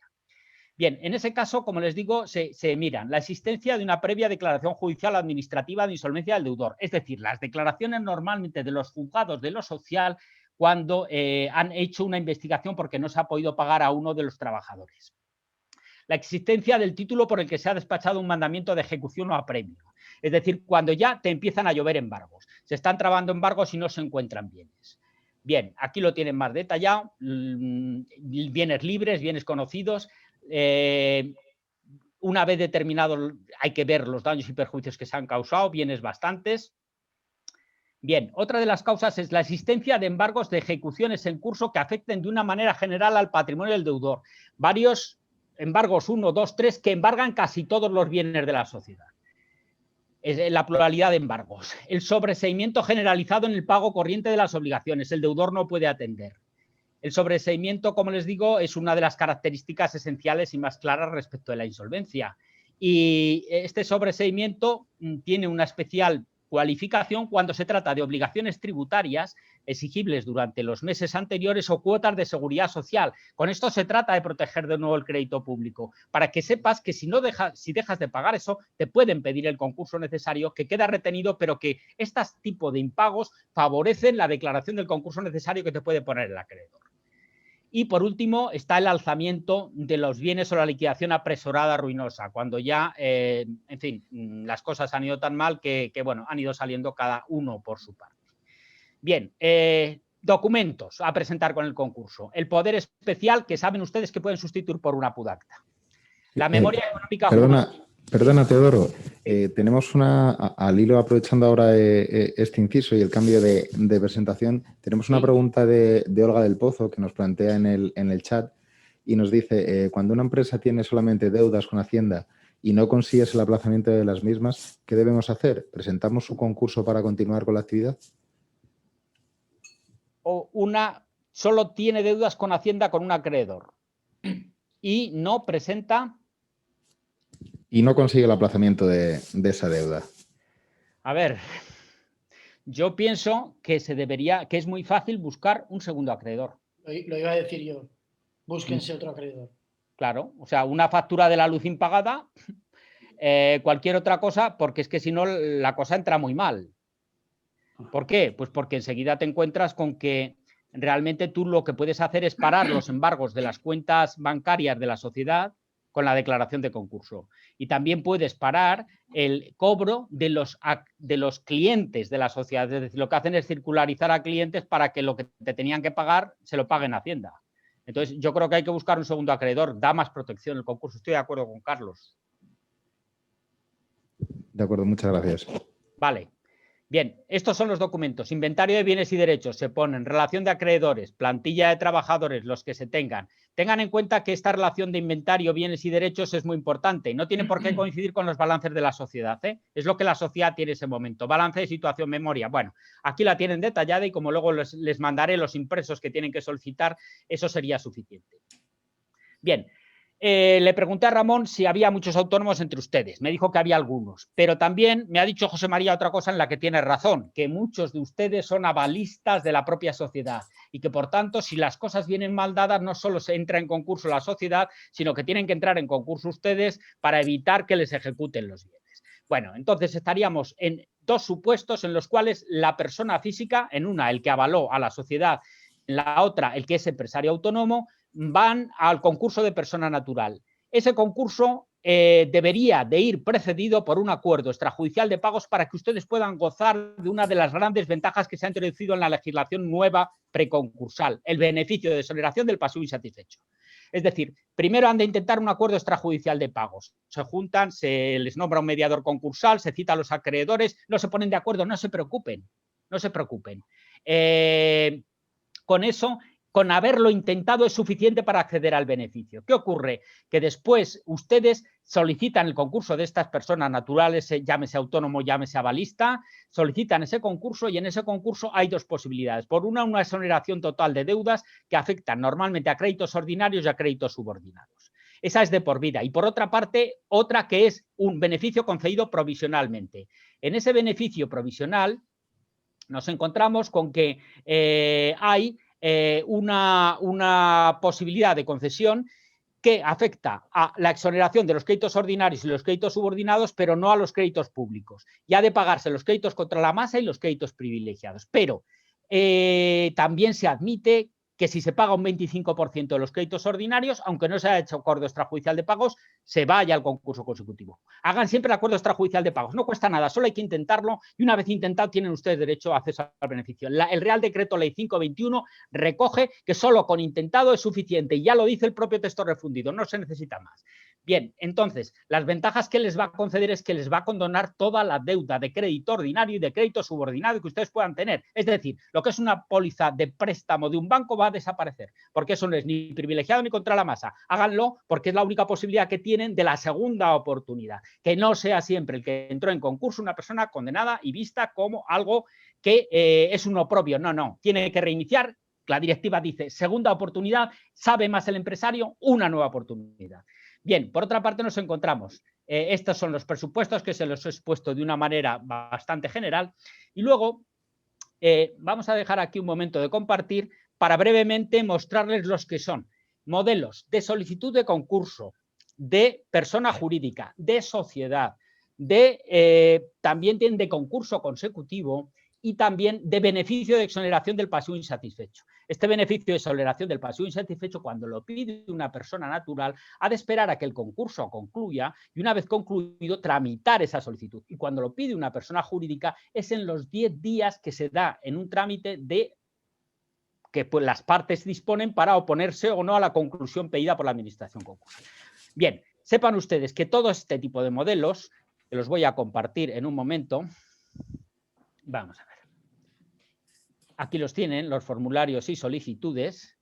Bien, en ese caso, como les digo, se miran la existencia de una previa declaración judicial administrativa de insolvencia del deudor. Es decir, las declaraciones normalmente de los juzgados de lo social cuando han hecho una investigación porque no se ha podido pagar a uno de los trabajadores. La existencia del título por el que se ha despachado un mandamiento de ejecución o apremio. Es decir, cuando ya te empiezan a llover embargos. Se están trabando embargos y no se encuentran bienes. Bien, aquí lo tienen más detallado. Bienes libres, bienes conocidos. Una vez determinado, hay que ver los daños y perjuicios que se han causado, bienes bastantes. Bien, otra de las causas es la existencia de embargos de ejecuciones en curso que afecten de una manera general al patrimonio del deudor. Varios embargos, 1, 2, 3, que embargan casi todos los bienes de la sociedad. Es la pluralidad de embargos. El sobreseimiento generalizado en el pago corriente de las obligaciones. El deudor no puede atender. El sobreseimiento, como les digo, es una de las características esenciales y más claras respecto de la insolvencia. Y este sobreseimiento tiene una especial cualificación cuando se trata de obligaciones tributarias exigibles durante los meses anteriores o cuotas de seguridad social. Con esto se trata de proteger de nuevo el crédito público, para que sepas que si dejas de pagar eso, te pueden pedir el concurso necesario, que queda retenido, pero que este tipo de impagos favorecen la declaración del concurso necesario que te puede poner el acreedor. Y por último está el alzamiento de los bienes o la liquidación apresurada ruinosa, cuando ya, en fin, las cosas han ido tan mal que bueno, han ido saliendo cada uno por su parte. Bien, documentos a presentar con el concurso. El poder especial, que saben ustedes que pueden sustituir por una PUDACTA. La memoria económica... Perdona, Teodoro. Tenemos al hilo, aprovechando ahora este inciso y el cambio de presentación, tenemos una pregunta de Olga del Pozo que nos plantea en el chat y nos dice, cuando una empresa tiene solamente deudas con Hacienda y no consigues el aplazamiento de las mismas, ¿qué debemos hacer? ¿Presentamos su concurso para continuar con la actividad? O solo tiene deudas con Hacienda con un acreedor y no presenta... Y no consigue el aplazamiento de esa deuda. A ver, yo pienso que que es muy fácil buscar un segundo acreedor. Lo iba a decir yo. Búsquense otro acreedor. Claro, o sea, una factura de la luz impagada, cualquier otra cosa, porque es que si no la cosa entra muy mal. ¿Por qué? Pues porque enseguida te encuentras con que realmente tú lo que puedes hacer es parar los embargos de las cuentas bancarias de la sociedad con la declaración de concurso. Y también puedes parar el cobro de los clientes de la sociedad. Es decir, lo que hacen es circularizar a clientes para que lo que te tenían que pagar se lo paguen a Hacienda. Entonces, yo creo que hay que buscar un segundo acreedor. Da más protección el concurso. Estoy de acuerdo con Carlos. De acuerdo, muchas gracias. Vale. Bien, estos son los documentos. Inventario de bienes y derechos. Se ponen relación de acreedores, plantilla de trabajadores, los que se tengan. Tengan en cuenta que esta relación de inventario, bienes y derechos es muy importante y no tiene por qué coincidir con los balances de la sociedad, ¿eh? Es lo que la sociedad tiene en ese momento. Balance de situación, memoria. Bueno, aquí la tienen detallada y como luego les mandaré los impresos que tienen que solicitar, eso sería suficiente. Bien. Le pregunté a Ramón si había muchos autónomos entre ustedes. Me dijo que había algunos, pero también me ha dicho José María otra cosa en la que tiene razón, que muchos de ustedes son avalistas de la propia sociedad y que, por tanto, si las cosas vienen mal dadas, no solo se entra en concurso la sociedad, sino que tienen que entrar en concurso ustedes para evitar que les ejecuten los bienes. Bueno, entonces estaríamos en dos supuestos en los cuales la persona física, en una, el que avaló a la sociedad, en la otra, el que es empresario autónomo, van al concurso de persona natural. Ese concurso debería de ir precedido por un acuerdo extrajudicial de pagos para que ustedes puedan gozar de una de las grandes ventajas que se ha introducido en la legislación nueva preconcursal, el beneficio de exoneración del pasivo insatisfecho. Es decir, primero han de intentar un acuerdo extrajudicial de pagos. Se juntan, se les nombra un mediador concursal, se cita a los acreedores, no se ponen de acuerdo, no se preocupen, no se preocupen. Con eso, con haberlo intentado es suficiente para acceder al beneficio. ¿Qué ocurre? Que después ustedes solicitan el concurso de estas personas naturales, llámese autónomo, llámese avalista, solicitan ese concurso y en ese concurso hay dos posibilidades. Por una exoneración total de deudas que afectan normalmente a créditos ordinarios y a créditos subordinados. Esa es de por vida. Y por otra parte, otra que es un beneficio concedido provisionalmente. En ese beneficio provisional nos encontramos con que hay una posibilidad de concesión que afecta a la exoneración de los créditos ordinarios y los créditos subordinados, pero no a los créditos públicos. Y ha de pagarse los créditos contra la masa y los créditos privilegiados. Pero también se admite que si se paga un 25% de los créditos ordinarios, aunque no se haya hecho acuerdo extrajudicial de pagos, se vaya al concurso consecutivo. Hagan siempre el acuerdo extrajudicial de pagos. No cuesta nada, solo hay que intentarlo y una vez intentado tienen ustedes derecho a acceso al beneficio. El Real Decreto Ley 521 recoge que solo con intentado es suficiente y ya lo dice el propio texto refundido, no se necesita más. Bien, entonces, las ventajas que les va a conceder es que les va a condonar toda la deuda de crédito ordinario y de crédito subordinado que ustedes puedan tener. Es decir, lo que es una póliza de préstamo de un banco va a desaparecer, porque eso no es ni privilegiado ni contra la masa. Háganlo porque es la única posibilidad que tienen de la segunda oportunidad. Que no sea siempre el que entró en concurso una persona condenada y vista como algo que es un oprobio. No, no, tiene que reiniciar. La directiva dice segunda oportunidad, sabe más el empresario, una nueva oportunidad. Bien, por otra parte nos encontramos, estos son los presupuestos que se los he expuesto de una manera bastante general y luego vamos a dejar aquí un momento de compartir para brevemente mostrarles los que son modelos de solicitud de concurso, de persona jurídica, de sociedad, también tienen de concurso consecutivo y también de beneficio de exoneración del pasivo insatisfecho. Este beneficio de exoneración del pasivo insatisfecho, cuando lo pide una persona natural, ha de esperar a que el concurso concluya y una vez concluido tramitar esa solicitud. Y cuando lo pide una persona jurídica es en los 10 días que se da en un trámite de que pues, las partes disponen para oponerse o no a la conclusión pedida por la administración concursal. Bien, sepan ustedes que todo este tipo de modelos, que los voy a compartir en un momento, vamos a ver. Aquí los tienen, los formularios y solicitudes.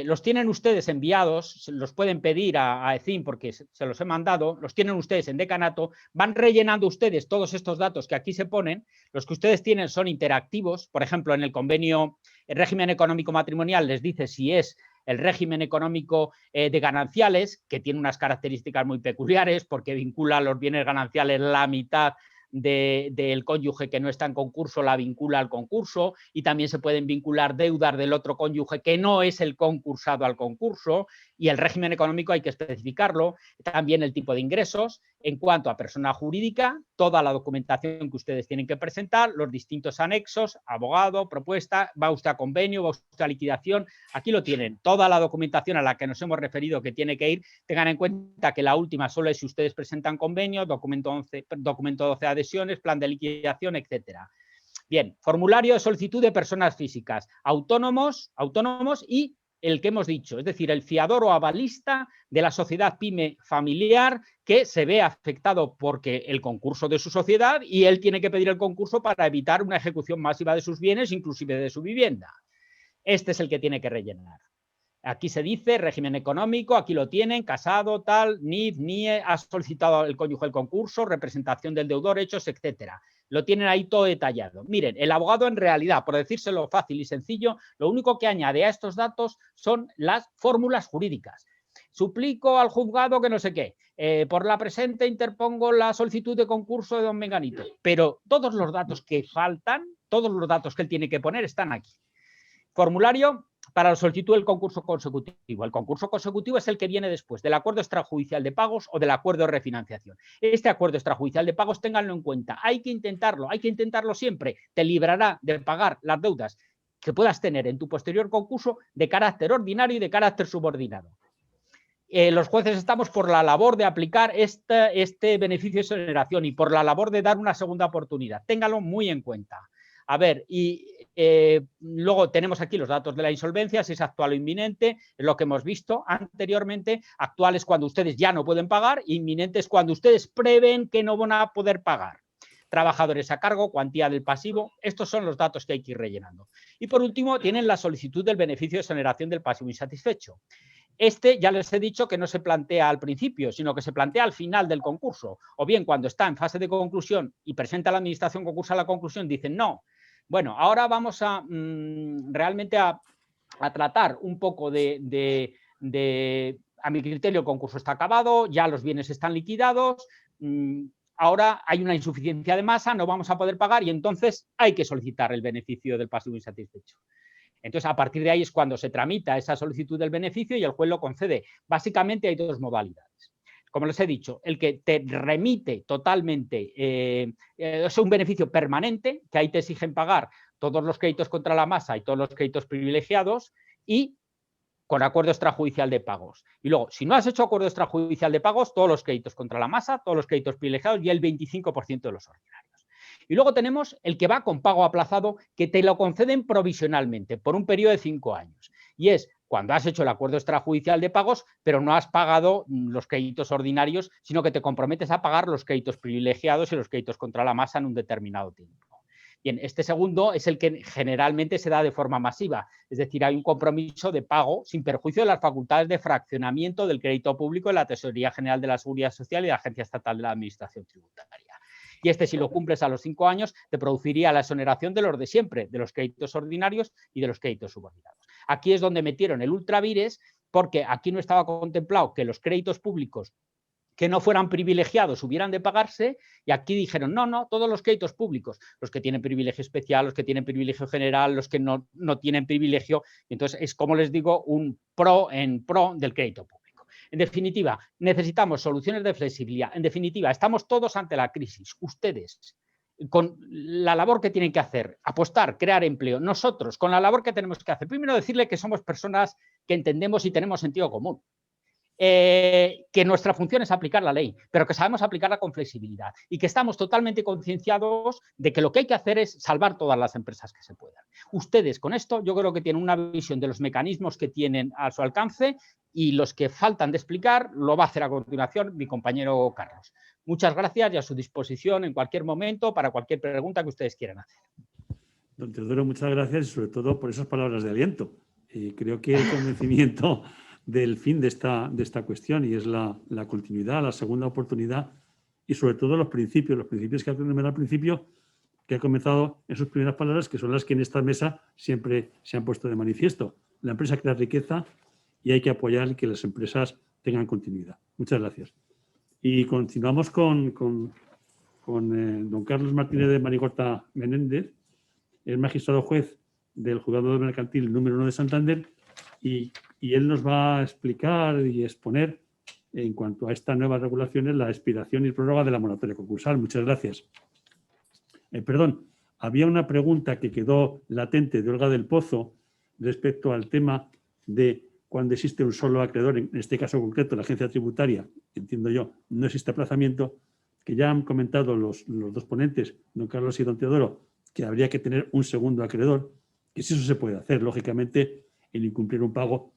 Los tienen ustedes enviados, los pueden pedir a ECIN porque se los he mandado, los tienen ustedes en decanato, van rellenando ustedes todos estos datos que aquí se ponen, los que ustedes tienen son interactivos, por ejemplo, en el convenio, el régimen económico matrimonial les dice si es el régimen económico de gananciales, que tiene unas características muy peculiares porque vincula los bienes gananciales la mitad del cónyuge que no está en concurso, la vincula al concurso y también se pueden vincular deudas del otro cónyuge que no es el concursado al concurso y el régimen económico hay que especificarlo, también el tipo de ingresos. En cuanto a persona jurídica, toda la documentación que ustedes tienen que presentar, los distintos anexos, abogado, propuesta, va usted a convenio, va usted a liquidación, aquí lo tienen, toda la documentación a la que nos hemos referido que tiene que ir, tengan en cuenta que la última solo es si ustedes presentan convenio, documento 12 de adhesiones, plan de liquidación, etcétera. Bien, formulario de solicitud de personas físicas, autónomos y el que hemos dicho, es decir, el fiador o avalista de la sociedad pyme familiar que se ve afectado porque el concurso de su sociedad y él tiene que pedir el concurso para evitar una ejecución masiva de sus bienes, inclusive de su vivienda. Este es el que tiene que rellenar. Aquí se dice régimen económico, aquí lo tienen, casado, tal, NIF, NIE, ha solicitado el cónyuge el concurso, representación del deudor, hechos, etcétera. Lo tienen ahí todo detallado. Miren, el abogado en realidad, por decírselo fácil y sencillo, lo único que añade a estos datos son las fórmulas jurídicas. Suplico al juzgado que no sé qué. Por la presente interpongo la solicitud de concurso de don Menganito. Pero todos los datos que faltan, todos los datos que él tiene que poner están aquí. Formulario para la solicitud del concurso consecutivo. El concurso consecutivo es el que viene después del acuerdo extrajudicial de pagos o del acuerdo de refinanciación. Este acuerdo extrajudicial de pagos, ténganlo en cuenta. Hay que intentarlo siempre. Te librará de pagar las deudas que puedas tener en tu posterior concurso de carácter ordinario y de carácter subordinado. Los jueces estamos por la labor de aplicar este beneficio de exoneración y por la labor de dar una segunda oportunidad. Ténganlo muy en cuenta. A ver, y luego tenemos aquí los datos de la insolvencia, si es actual o inminente, es lo que hemos visto anteriormente. Actual es cuando ustedes ya no pueden pagar, inminente es cuando ustedes prevén que no van a poder pagar. Trabajadores a cargo, cuantía del pasivo, estos son los datos que hay que ir rellenando. Y por último, tienen la solicitud del beneficio de exoneración del pasivo insatisfecho. Este ya les he dicho que no se plantea al principio, sino que se plantea al final del concurso. O bien cuando está en fase de conclusión y presenta la administración concursal la conclusión, dicen no. Bueno, ahora vamos a realmente a tratar un poco a mi criterio el concurso está acabado, ya los bienes están liquidados, ahora hay una insuficiencia de masa, no vamos a poder pagar y entonces hay que solicitar el beneficio del pasivo insatisfecho. Entonces, a partir de ahí es cuando se tramita esa solicitud del beneficio y el juez lo concede. Básicamente hay dos modalidades. Como les he dicho, el que te remite totalmente, es un beneficio permanente, que ahí te exigen pagar todos los créditos contra la masa y todos los créditos privilegiados y con acuerdo extrajudicial de pagos. Y luego, si no has hecho acuerdo extrajudicial de pagos, todos los créditos contra la masa, todos los créditos privilegiados y el 25% de los ordinarios. Y luego tenemos el que va con pago aplazado, que te lo conceden provisionalmente por un periodo de 5 años. Y es cuando has hecho el acuerdo extrajudicial de pagos, pero no has pagado los créditos ordinarios, sino que te comprometes a pagar los créditos privilegiados y los créditos contra la masa en un determinado tiempo. Bien, este segundo es el que generalmente se da de forma masiva, es decir, hay un compromiso de pago sin perjuicio de las facultades de fraccionamiento del crédito público de la Tesorería General de la Seguridad Social y la Agencia Estatal de la Administración Tributaria. Y este, si lo cumples a los 5 años, te produciría la exoneración de los de siempre, de los créditos ordinarios y de los créditos subordinados. Aquí es donde metieron el ultravires, porque aquí no estaba contemplado que los créditos públicos que no fueran privilegiados hubieran de pagarse, y aquí dijeron, no, todos los créditos públicos, los que tienen privilegio especial, los que tienen privilegio general, los que no tienen privilegio, entonces es, como les digo, un pro del crédito público. En definitiva, necesitamos soluciones de flexibilidad. En definitiva, estamos todos ante la crisis. Ustedes, con la labor que tienen que hacer, apostar, crear empleo. Nosotros, con la labor que tenemos que hacer. Primero, decirle que somos personas que entendemos y tenemos sentido común. Que nuestra función es aplicar la ley, pero que sabemos aplicarla con flexibilidad y que estamos totalmente concienciados de que lo que hay que hacer es salvar todas las empresas que se puedan. Ustedes con esto yo creo que tienen una visión de los mecanismos que tienen a su alcance y los que faltan de explicar lo va a hacer a continuación mi compañero Carlos. Muchas gracias y a su disposición en cualquier momento para cualquier pregunta que ustedes quieran hacer. Don Teodoro, muchas gracias y sobre todo por esas palabras de aliento. Creo que el convencimiento del fin de esta cuestión y es la continuidad, la segunda oportunidad y sobre todo los principios que ha enumerado al principio, que ha comenzado en sus primeras palabras, que son las que en esta mesa siempre se han puesto de manifiesto. La empresa crea riqueza y hay que apoyar que las empresas tengan continuidad. Muchas gracias. Y continuamos con don Carlos Martínez de Marigorta Menéndez, el magistrado juez del Juzgado Mercantil número 1 de Santander, y él nos va a explicar y exponer en cuanto a estas nuevas regulaciones la expiración y prórroga de la moratoria concursal. Muchas gracias. Perdón, había una pregunta que quedó latente de Olga del Pozo respecto al tema de cuando existe un solo acreedor, en este caso concreto la agencia tributaria, entiendo yo, no existe aplazamiento, que ya han comentado los dos ponentes, don Carlos y don Teodoro, que habría que tener un segundo acreedor, que si eso se puede hacer, lógicamente, el incumplir un pago,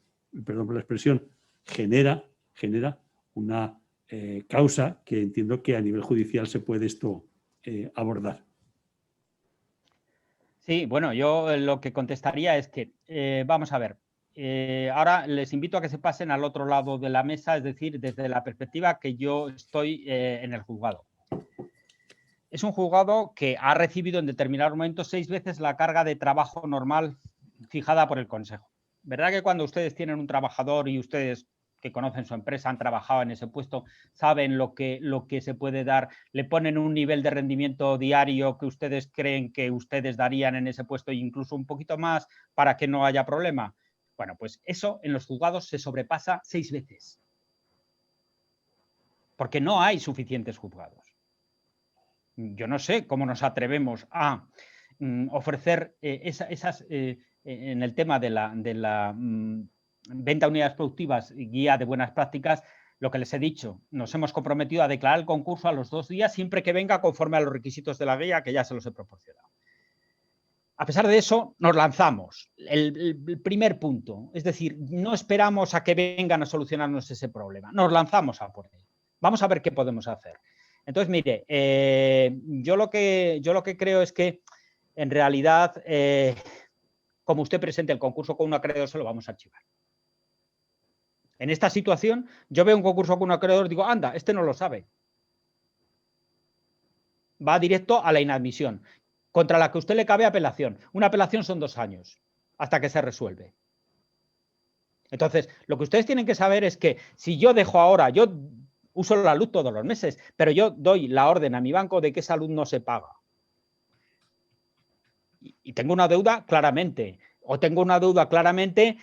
perdón por la expresión, genera una causa que entiendo que a nivel judicial se puede esto abordar. Sí, bueno, yo lo que contestaría es que, vamos a ver, ahora les invito a que se pasen al otro lado de la mesa, es decir, desde la perspectiva que yo estoy en el juzgado. Es un juzgado que ha recibido en determinados momentos 6 veces la carga de trabajo normal fijada por el Consejo. ¿Verdad que cuando ustedes tienen un trabajador y ustedes que conocen su empresa, han trabajado en ese puesto, saben lo que se puede dar, le ponen un nivel de rendimiento diario que ustedes creen que ustedes darían en ese puesto e incluso un poquito más para que no haya problema? Bueno, pues eso en los juzgados se sobrepasa 6 veces. Porque no hay suficientes juzgados. Yo no sé cómo nos atrevemos a ofrecer esas en el tema de la venta de unidades productivas y guía de buenas prácticas. Lo que les he dicho, nos hemos comprometido a declarar el concurso a los 2 días siempre que venga conforme a los requisitos de la guía, que ya se los he proporcionado. A pesar de eso, nos lanzamos. El primer punto, es decir, no esperamos a que vengan a solucionarnos ese problema, nos lanzamos a por él. Vamos a ver qué podemos hacer. Entonces, mire, yo lo que creo es que, en realidad, como usted presente el concurso con un acreedor, se lo vamos a archivar. En esta situación, yo veo un concurso con un acreedor y digo, anda, este no lo sabe. Va directo a la inadmisión, contra la que a usted le cabe apelación. Una apelación son 2 años, hasta que se resuelve. Entonces, lo que ustedes tienen que saber es que si yo dejo ahora, yo uso la luz todos los meses, pero yo doy la orden a mi banco de que esa luz no se paga. Y tengo una deuda claramente, o tengo una deuda claramente,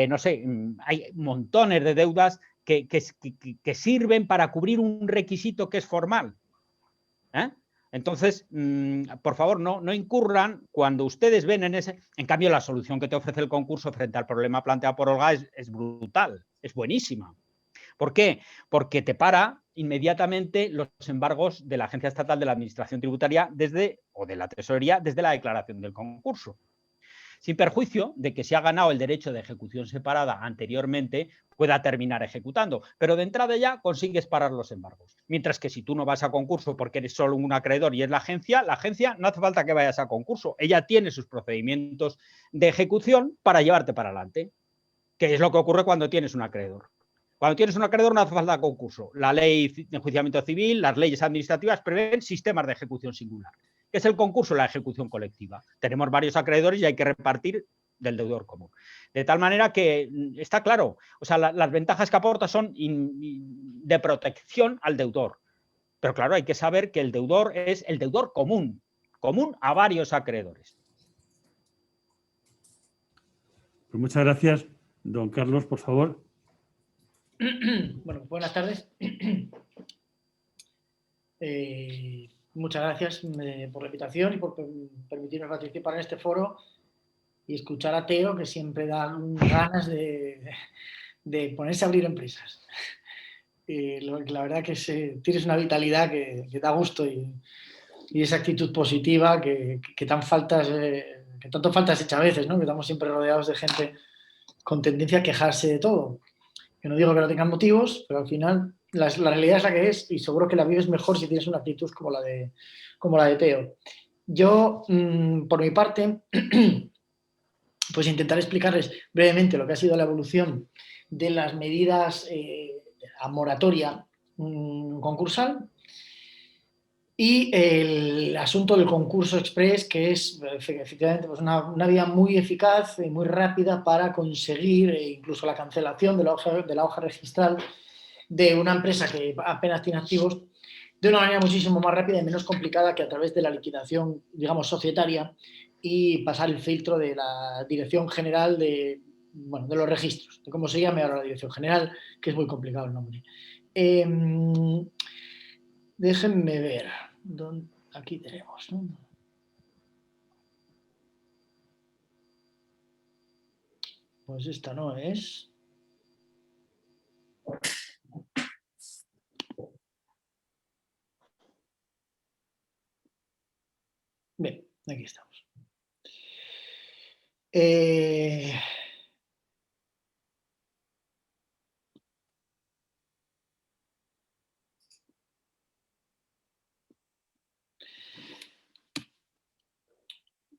no sé, hay montones de deudas que sirven para cubrir un requisito que es formal. Entonces, por favor, no incurran cuando ustedes ven en ese... En cambio, la solución que te ofrece el concurso frente al problema planteado por Olga es brutal, es buenísima. ¿Por qué? Porque te para inmediatamente los embargos de la Agencia Estatal de la Administración Tributaria o de la Tesorería desde la declaración del concurso. Sin perjuicio de que si ha ganado el derecho de ejecución separada anteriormente, pueda terminar ejecutando. Pero de entrada ya consigues parar los embargos. Mientras que si tú no vas a concurso porque eres solo un acreedor y es la agencia no hace falta que vayas a concurso. Ella tiene sus procedimientos de ejecución para llevarte para adelante, que es lo que ocurre cuando tienes un acreedor. Cuando tienes un acreedor no hace falta concurso. La ley de enjuiciamiento civil, las leyes administrativas prevén sistemas de ejecución singular. ¿Qué es el concurso? La ejecución colectiva. Tenemos varios acreedores y hay que repartir del deudor común. De tal manera que está claro, o sea, las ventajas que aporta son de protección al deudor. Pero claro, hay que saber que el deudor es el deudor común a varios acreedores. Pues muchas gracias, don Carlos, por favor. Bueno, buenas tardes. Muchas gracias por la invitación y por permitirnos participar en este foro y escuchar a Teo, que siempre da ganas de ponerse a abrir empresas. La verdad que tienes una vitalidad que da gusto y esa actitud positiva que tanto falta se echa a veces, ¿no? Que estamos siempre rodeados de gente con tendencia a quejarse de todo. Yo no digo que no tengan motivos, pero al final la realidad es la que es y seguro que la vives mejor si tienes una actitud como la de Teo. Yo, por mi parte, pues intentaré explicarles brevemente lo que ha sido la evolución de las medidas a moratoria concursal y el asunto del concurso express, que es efectivamente pues una vía muy eficaz y muy rápida para conseguir incluso la cancelación de la hoja registral de una empresa que apenas tiene activos de una manera muchísimo más rápida y menos complicada que a través de la liquidación, digamos, societaria y pasar el filtro de la Dirección General de los registros, de cómo se llame ahora la Dirección General, que es muy complicado el nombre. Déjenme ver. Aquí tenemos, ¿no? Pues esta no es. Bien, aquí estamos.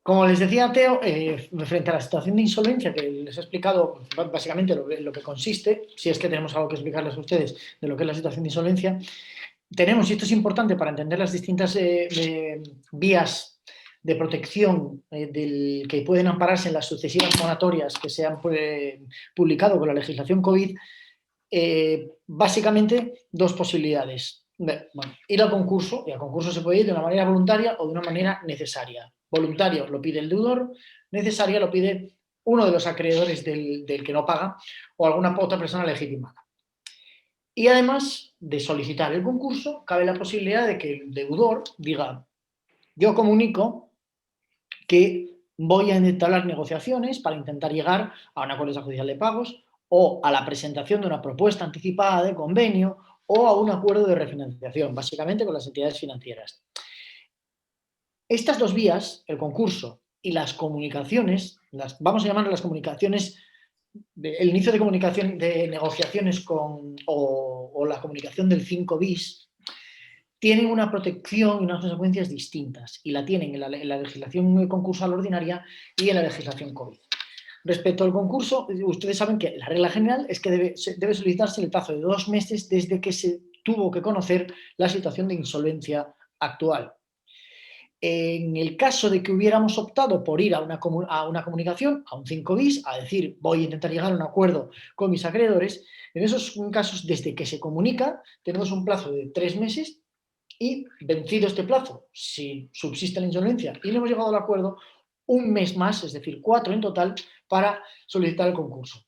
Como les decía Teo, frente a la situación de insolvencia que les he explicado básicamente lo que consiste, si es que tenemos algo que explicarles a ustedes de lo que es la situación de insolvencia, tenemos, y esto es importante para entender las distintas vías de protección que pueden ampararse en las sucesivas moratorias que se han publicado con la legislación COVID, básicamente dos posibilidades. Bueno, ir al concurso, y al concurso se puede ir de una manera voluntaria o de una manera necesaria. Voluntario lo pide el deudor, necesaria lo pide uno de los acreedores del que no paga o alguna otra persona legitimada. Y además de solicitar el concurso, cabe la posibilidad de que el deudor diga: yo comunico que voy a entablar negociaciones para intentar llegar a un acuerdo extrajudicial de pagos o a la presentación de una propuesta anticipada de convenio o a un acuerdo de refinanciación, básicamente con las entidades financieras. Estas dos vías, el concurso y las comunicaciones, vamos a llamarlas las comunicaciones, el inicio de comunicación de negociaciones o la comunicación del 5 bis, tienen una protección y unas consecuencias distintas, y la tienen en la legislación concursal ordinaria y en la legislación COVID. Respecto al concurso, ustedes saben que la regla general es que debe solicitarse en el plazo de 2 meses desde que se tuvo que conocer la situación de insolvencia actual. En el caso de que hubiéramos optado por ir a una comunicación, a un 5 bis, a decir voy a intentar llegar a un acuerdo con mis acreedores, en esos casos, desde que se comunica, tenemos un plazo de 3 meses y, vencido este plazo, si subsiste la insolvencia y no hemos llegado al acuerdo, 1 mes más, es decir, 4 en total, para solicitar el concurso.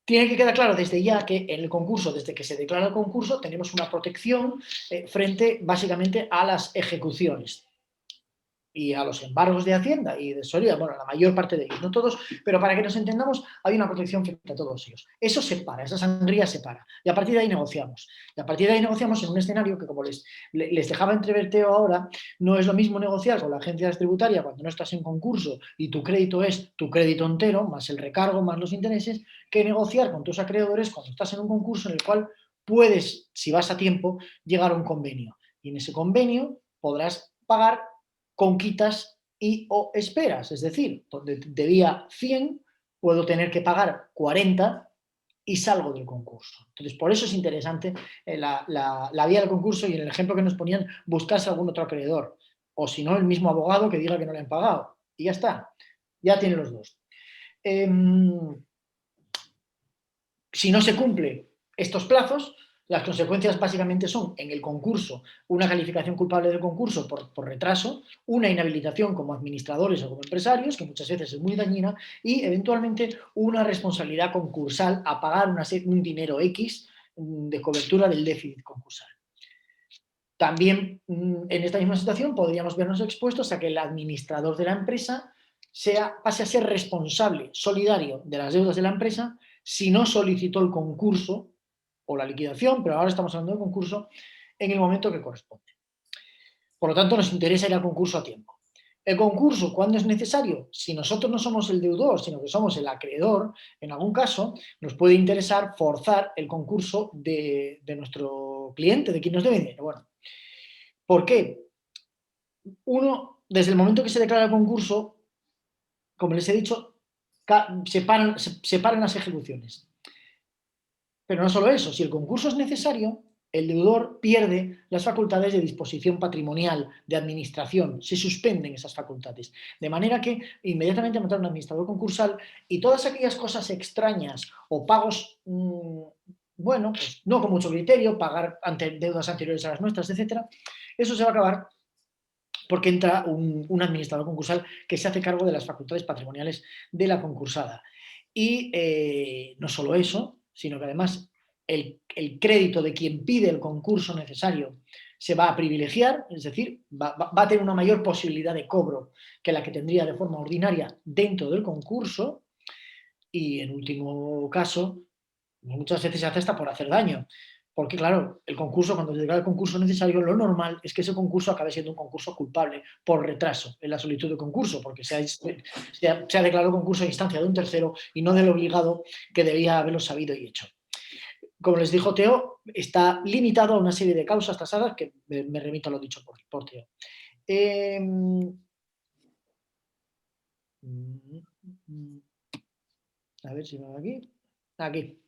Tiene que quedar claro desde ya que en el concurso, desde que se declara el concurso, tenemos una protección frente básicamente a las ejecuciones y a los embargos de Hacienda y de tesorería, bueno, la mayor parte de ellos, no todos, pero para que nos entendamos, hay una protección frente a todos ellos. Eso separa, esa sangría separa, y a partir de ahí negociamos. Y a partir de ahí negociamos en un escenario que, como les dejaba entrever Teo ahora, no es lo mismo negociar con la agencia tributaria cuando no estás en concurso y tu crédito es tu crédito entero, más el recargo, más los intereses, que negociar con tus acreedores cuando estás en un concurso en el cual puedes, si vas a tiempo, llegar a un convenio. Y en ese convenio podrás pagar con quitas y o esperas, es decir, donde debía 100, puedo tener que pagar 40 y salgo del concurso. Entonces, por eso es interesante la vía del concurso, y en el ejemplo que nos ponían, buscarse algún otro acreedor, o si no, el mismo abogado que diga que no le han pagado, y ya está, ya tiene los dos. Si no se cumplen estos plazos, las consecuencias básicamente son, en el concurso, una calificación culpable del concurso por retraso, una inhabilitación como administradores o como empresarios, que muchas veces es muy dañina, y eventualmente una responsabilidad concursal a pagar un dinero X de cobertura del déficit concursal. También en esta misma situación podríamos vernos expuestos a que el administrador de la empresa pase a ser responsable solidario de las deudas de la empresa si no solicitó el concurso o la liquidación, pero ahora estamos hablando del concurso, en el momento que corresponde. Por lo tanto, nos interesa ir al concurso a tiempo. El concurso, ¿cuándo es necesario? Si nosotros no somos el deudor, sino que somos el acreedor, en algún caso, nos puede interesar forzar el concurso de nuestro cliente, de quien nos debe dinero. Bueno, ¿por qué? Uno, desde el momento que se declara el concurso, como les he dicho, se paran las ejecuciones. Pero no solo eso, si el concurso es necesario, el deudor pierde las facultades de disposición patrimonial, de administración, se suspenden esas facultades. De manera que inmediatamente montar un administrador concursal y todas aquellas cosas extrañas o pagos, bueno, pues no con mucho criterio, pagar ante deudas anteriores a las nuestras, etcétera, eso se va a acabar porque entra un administrador concursal que se hace cargo de las facultades patrimoniales de la concursada. Y no solo eso, sino que además el crédito de quien pide el concurso necesario se va a privilegiar, es decir, va a tener una mayor posibilidad de cobro que la que tendría de forma ordinaria dentro del concurso, y en último caso, muchas veces se hace hasta por hacer daño. Porque, claro, el concurso, cuando se declara el concurso necesario, lo normal es que ese concurso acabe siendo un concurso culpable por retraso en la solicitud de concurso, porque se ha declarado concurso a instancia de un tercero y no del obligado que debía haberlo sabido y hecho. Como les dijo Teo, está limitado a una serie de causas tasadas, que me remito a lo dicho por Teo. A ver si me va aquí. Aquí.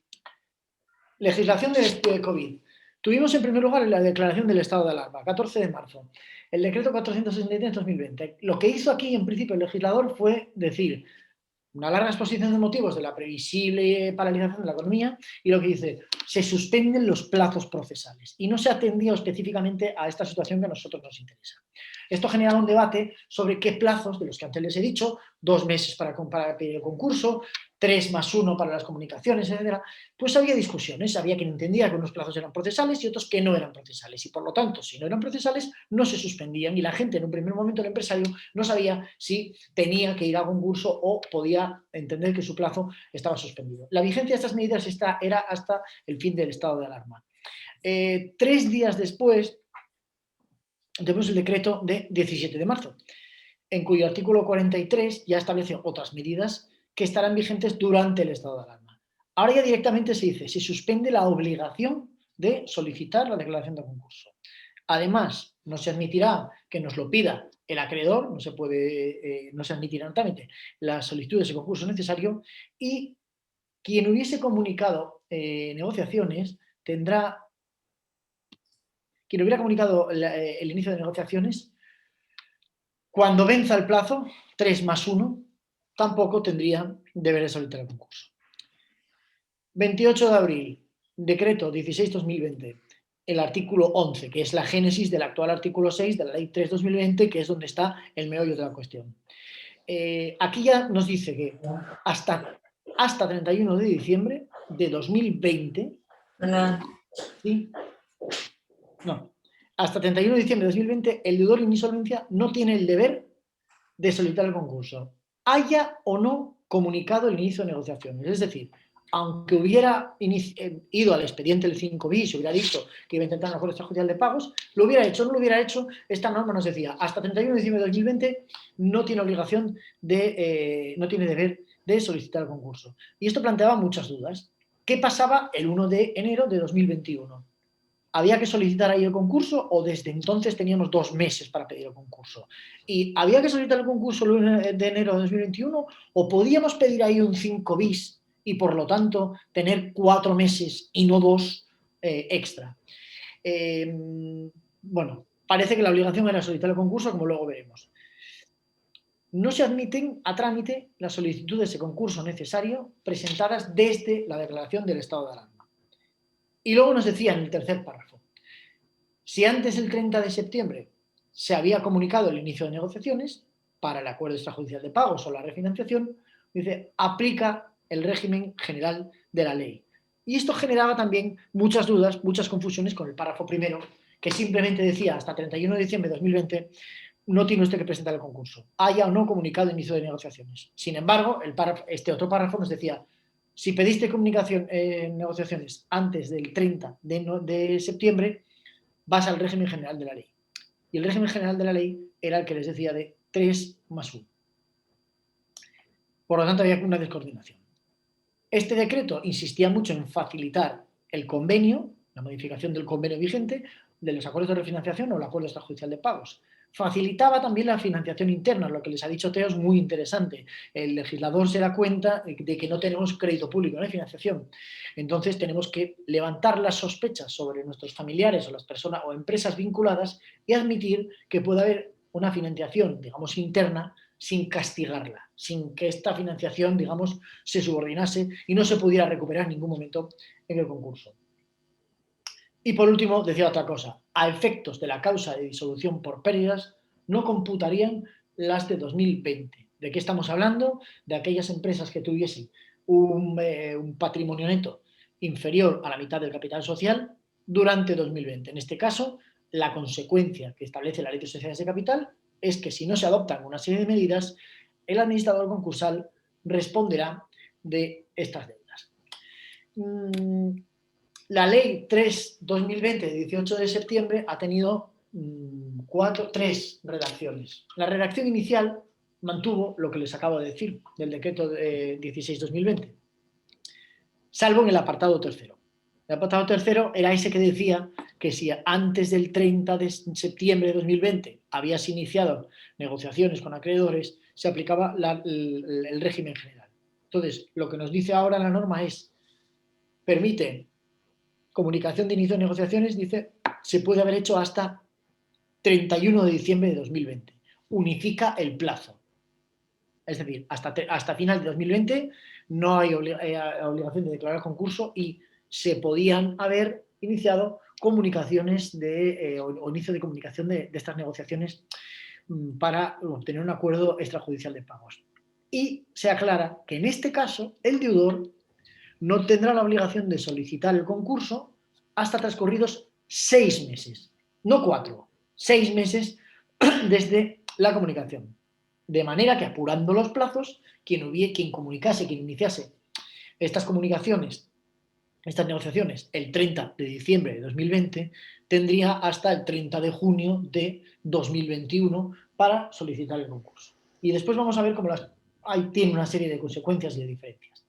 Legislación de COVID. Tuvimos en primer lugar la declaración del estado de alarma, 14 de marzo. El decreto 463/2020. Lo que hizo aquí, en principio, el legislador fue decir una larga exposición de motivos de la previsible paralización de la economía y lo que dice, se suspenden los plazos procesales y no se atendía específicamente a esta situación que a nosotros nos interesa. Esto generaba un debate sobre qué plazos, de los que antes les he dicho, 2 meses para pedir el concurso, 3 más 1 para las comunicaciones, etcétera. Pues había discusiones, había quien entendía que unos plazos eran procesales y otros que no eran procesales y por lo tanto, si no eran procesales, no se suspendían y la gente en un primer momento, el empresario, no sabía si tenía que ir a concurso o podía entender que su plazo estaba suspendido. La vigencia de estas medidas era hasta el fin del estado de alarma. 3 días después, tenemos el decreto de 17 de marzo, en cuyo artículo 43 ya establece otras medidas que estarán vigentes durante el estado de alarma. Ahora ya directamente se dice, se suspende la obligación de solicitar la declaración de concurso. Además, no se admitirá que nos lo pida el acreedor, no se admitirá notablemente la solicitud de ese concurso necesario y quien hubiese comunicado negociaciones tendrá. Quien hubiera comunicado el inicio de negociaciones, cuando venza el plazo, 3 más 1, tampoco tendría deber de solicitar el concurso. 28 de abril, decreto 16/2020, el artículo 11, que es la génesis del actual artículo 6 de la ley 3/2020, que es donde está el meollo de la cuestión. Aquí ya nos dice que hasta 31 de diciembre de 2020, ¿sí? No, hasta 31 de diciembre de 2020, el deudor en insolvencia no tiene el deber de solicitar el concurso, haya o no comunicado el inicio de negociaciones. Es decir, aunque hubiera ido al expediente del 5 bis y hubiera dicho que iba a intentar un acuerdo extrajudicial de pagos, lo hubiera hecho o no lo hubiera hecho, esta norma nos decía, hasta 31 de diciembre de 2020 no tiene obligación no tiene deber de solicitar el concurso. Y esto planteaba muchas dudas. ¿Qué pasaba el 1 de enero de 2021? ¿Había que solicitar ahí el concurso o desde entonces teníamos 2 meses para pedir el concurso? ¿Y había que solicitar el concurso el 1 de enero de 2021 o podíamos pedir ahí un 5 bis y por lo tanto tener 4 meses y no 2 extra? Bueno, parece que la obligación era solicitar el concurso, como luego veremos. No se admiten a trámite las solicitudes de concurso necesario presentadas desde la declaración del estado de alarma. Y luego nos decía en el tercer párrafo, si antes del 30 de septiembre se había comunicado el inicio de negociaciones para el acuerdo extrajudicial de pagos o la refinanciación, dice, aplica el régimen general de la ley. Y esto generaba también muchas dudas, muchas confusiones con el párrafo primero, que simplemente decía hasta 31 de diciembre de 2020 no tiene usted que presentar el concurso, haya o no comunicado el inicio de negociaciones. Sin embargo, este otro párrafo nos decía, si pediste negociaciones antes del 30 de septiembre, vas al régimen general de la ley. Y el régimen general de la ley era el que les decía de 3 más 1. Por lo tanto, había una descoordinación. Este decreto insistía mucho en facilitar el convenio, la modificación del convenio vigente, de los acuerdos de refinanciación o el acuerdo extrajudicial de pagos. Facilitaba también la financiación interna, lo que les ha dicho Teo es muy interesante. El legislador se da cuenta de que no tenemos crédito público, no hay financiación. Entonces tenemos que levantar las sospechas sobre nuestros familiares o las personas o empresas vinculadas y admitir que puede haber una financiación, digamos, interna sin castigarla, sin que esta financiación, digamos, se subordinase y no se pudiera recuperar en ningún momento en el concurso. Y por último, decía otra cosa, a efectos de la causa de disolución por pérdidas, no computarían las de 2020. ¿De qué estamos hablando? De aquellas empresas que tuviesen un patrimonio neto inferior a la mitad del capital social durante 2020. En este caso, la consecuencia que establece la Ley de Sociedades de Capital es que si no se adoptan una serie de medidas, el administrador concursal responderá de estas deudas. La Ley 3/2020 de 18 de septiembre ha tenido 3 redacciones. La redacción inicial mantuvo lo que les acabo de decir del decreto 16/2020, salvo en el apartado tercero. El apartado tercero era ese que decía que si antes del 30 de septiembre de 2020 habías iniciado negociaciones con acreedores, se aplicaba el régimen general. Entonces, lo que nos dice ahora la norma es, permite comunicación de inicio de negociaciones, dice, se puede haber hecho hasta 31 de diciembre de 2020. Unifica el plazo. Es decir, hasta final de 2020 no hay obligación de declarar concurso y se podían haber iniciado comunicaciones o inicio de comunicación de estas negociaciones para obtener un acuerdo extrajudicial de pagos. Y se aclara que en este caso el deudor no tendrá la obligación de solicitar el concurso hasta transcurridos 6 meses, no 4, 6 meses desde la comunicación. De manera que, apurando los plazos, quien comunicase, quien iniciase estas comunicaciones, estas negociaciones, el 30 de diciembre de 2020, tendría hasta el 30 de junio de 2021 para solicitar el concurso. Y después vamos a ver cómo tiene una serie de consecuencias y de diferencias.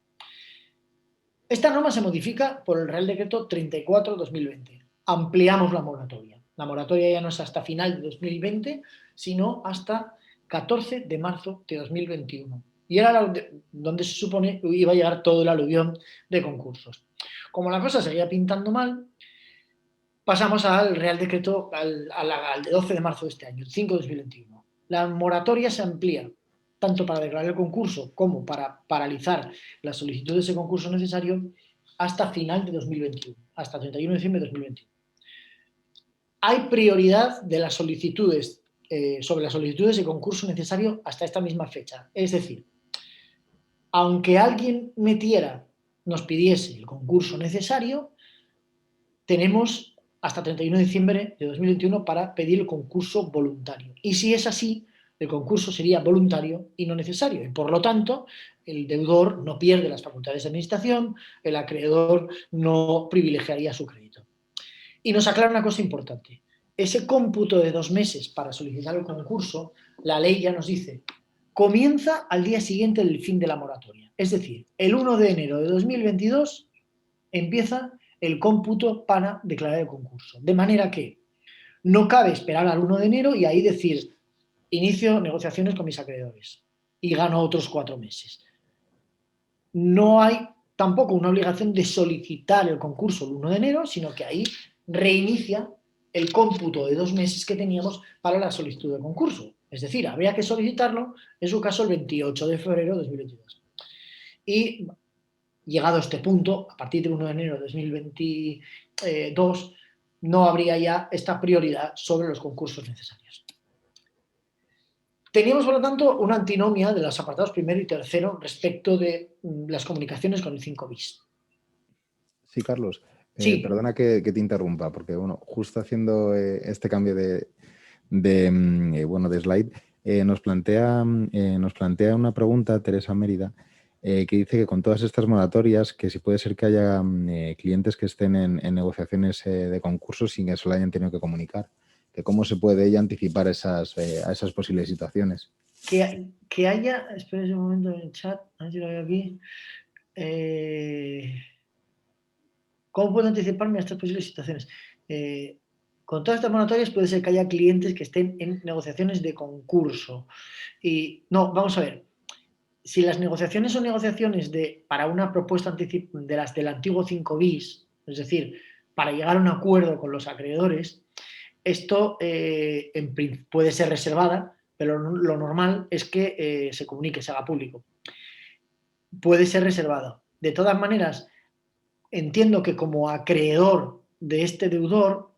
Esta norma se modifica por el Real Decreto 34/2020. Ampliamos la moratoria. La moratoria ya no es hasta final de 2020, sino hasta 14 de marzo de 2021. Y era donde se supone que iba a llegar todo el aluvión de concursos. Como la cosa seguía pintando mal, pasamos al Real Decreto, al de 12 de marzo de este año, el 5 de 2021. La moratoria se amplía tanto para declarar el concurso como para paralizar las solicitudes de concurso necesario hasta final de 2021, hasta 31 de diciembre de 2021. Hay prioridad de las solicitudes sobre las solicitudes de concurso necesario hasta esta misma fecha. Es decir, aunque alguien nos pidiese el concurso necesario, tenemos hasta 31 de diciembre de 2021 para pedir el concurso voluntario. Y si es así, el concurso sería voluntario y no necesario. Y por lo tanto, el deudor no pierde las facultades de administración, el acreedor no privilegiaría su crédito. Y nos aclara una cosa importante. Ese cómputo de 2 meses para solicitar el concurso, la ley ya nos dice, comienza al día siguiente del fin de la moratoria. Es decir, el 1 de enero de 2022 empieza el cómputo para declarar el concurso. De manera que no cabe esperar al 1 de enero y ahí decir, inicio negociaciones con mis acreedores y gano otros 4 meses. No hay tampoco una obligación de solicitar el concurso el 1 de enero, sino que ahí reinicia el cómputo de 2 meses que teníamos para la solicitud de concurso. Es decir, habría que solicitarlo, en su caso, el 28 de febrero de 2022. Y llegado a este punto, a partir del 1 de enero de 2022, no habría ya esta prioridad sobre los concursos necesarios. Teníamos, por lo tanto, una antinomia de los apartados primero y tercero respecto de las comunicaciones con el 5 bis. Sí, Carlos. Sí. Perdona que te interrumpa, porque bueno, justo haciendo este cambio de slide, nos plantea una pregunta Teresa Mérida, que dice que con todas estas moratorias, que si puede ser que haya clientes que estén en negociaciones de concursos sin que eso lo hayan tenido que comunicar, que cómo se puede ella anticipar a esas posibles situaciones. Que haya, espera un momento en el chat, a ver si lo veo aquí. ¿Cómo puedo anticiparme a estas posibles situaciones? Con todas estas moratorias puede ser que haya clientes que estén en negociaciones de concurso. Y no, vamos a ver. Si las negociaciones son negociaciones para una propuesta de las del antiguo 5 bis, es decir, para llegar a un acuerdo con los acreedores, esto puede ser reservada, pero lo normal es que se comunique, se haga público. Puede ser reservado. De todas maneras, entiendo que como acreedor de este deudor,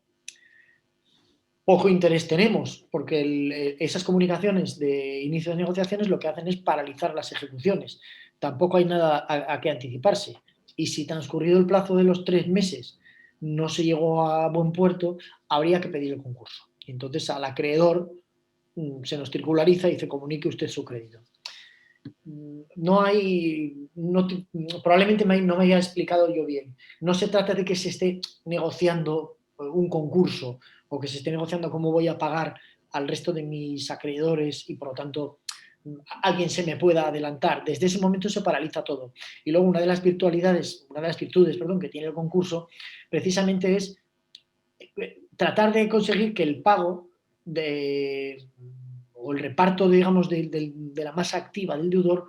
poco interés tenemos, porque esas comunicaciones de inicio de negociaciones lo que hacen es paralizar las ejecuciones. Tampoco hay nada a que anticiparse. Y si transcurrido el plazo de los 3 meses no se llegó a buen puerto, habría que pedir el concurso. Y entonces al acreedor se nos circulariza y se comunique usted su crédito. Probablemente no me haya explicado yo bien. No se trata de que se esté negociando un concurso o que se esté negociando cómo voy a pagar al resto de mis acreedores y por lo tanto alguien se me pueda adelantar. Desde ese momento se paraliza todo. Y luego una de las virtudes, que tiene el concurso precisamente es tratar de conseguir que el pago o el reparto, digamos, de la masa activa del deudor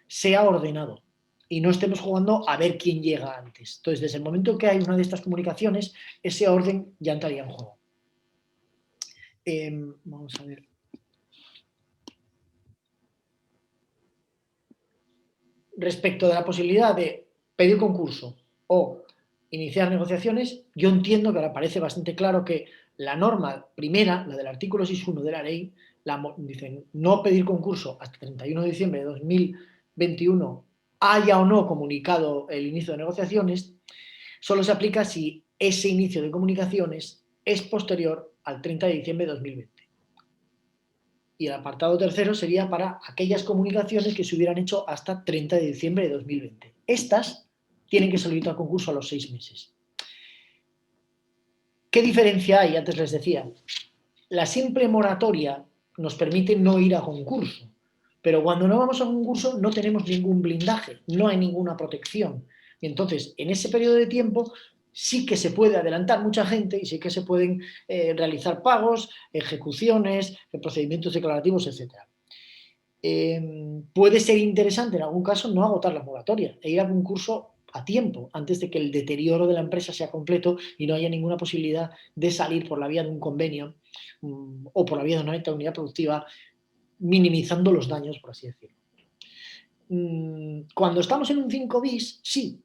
sea ordenado y no estemos jugando a ver quién llega antes. Entonces, desde el momento que hay una de estas comunicaciones, ese orden ya entraría en juego. Vamos a ver. Respecto de la posibilidad de pedir concurso o iniciar negociaciones, yo entiendo que ahora parece bastante claro que la norma primera, la del artículo 6.1 de la ley, dicen no pedir concurso hasta 31 de diciembre de 2021, haya o no comunicado el inicio de negociaciones, solo se aplica si ese inicio de comunicaciones es posterior al 30 de diciembre de 2020. Y el apartado tercero sería para aquellas comunicaciones que se hubieran hecho hasta 30 de diciembre de 2020. Estas tienen que solicitar concurso a los 6 meses. ¿Qué diferencia hay? Antes les decía, la simple moratoria nos permite no ir a concurso, pero cuando no vamos a concurso no tenemos ningún blindaje, no hay ninguna protección. Y entonces, en ese periodo de tiempo sí que se puede adelantar mucha gente y sí que se pueden realizar pagos, ejecuciones, procedimientos declarativos, etc. Puede ser interesante en algún caso no agotar la moratoria e ir a concurso a tiempo, antes de que el deterioro de la empresa sea completo y no haya ninguna posibilidad de salir por la vía de un convenio o por la vía de una unidad productiva, minimizando los daños, por así decirlo. Cuando estamos en un 5 bis, sí.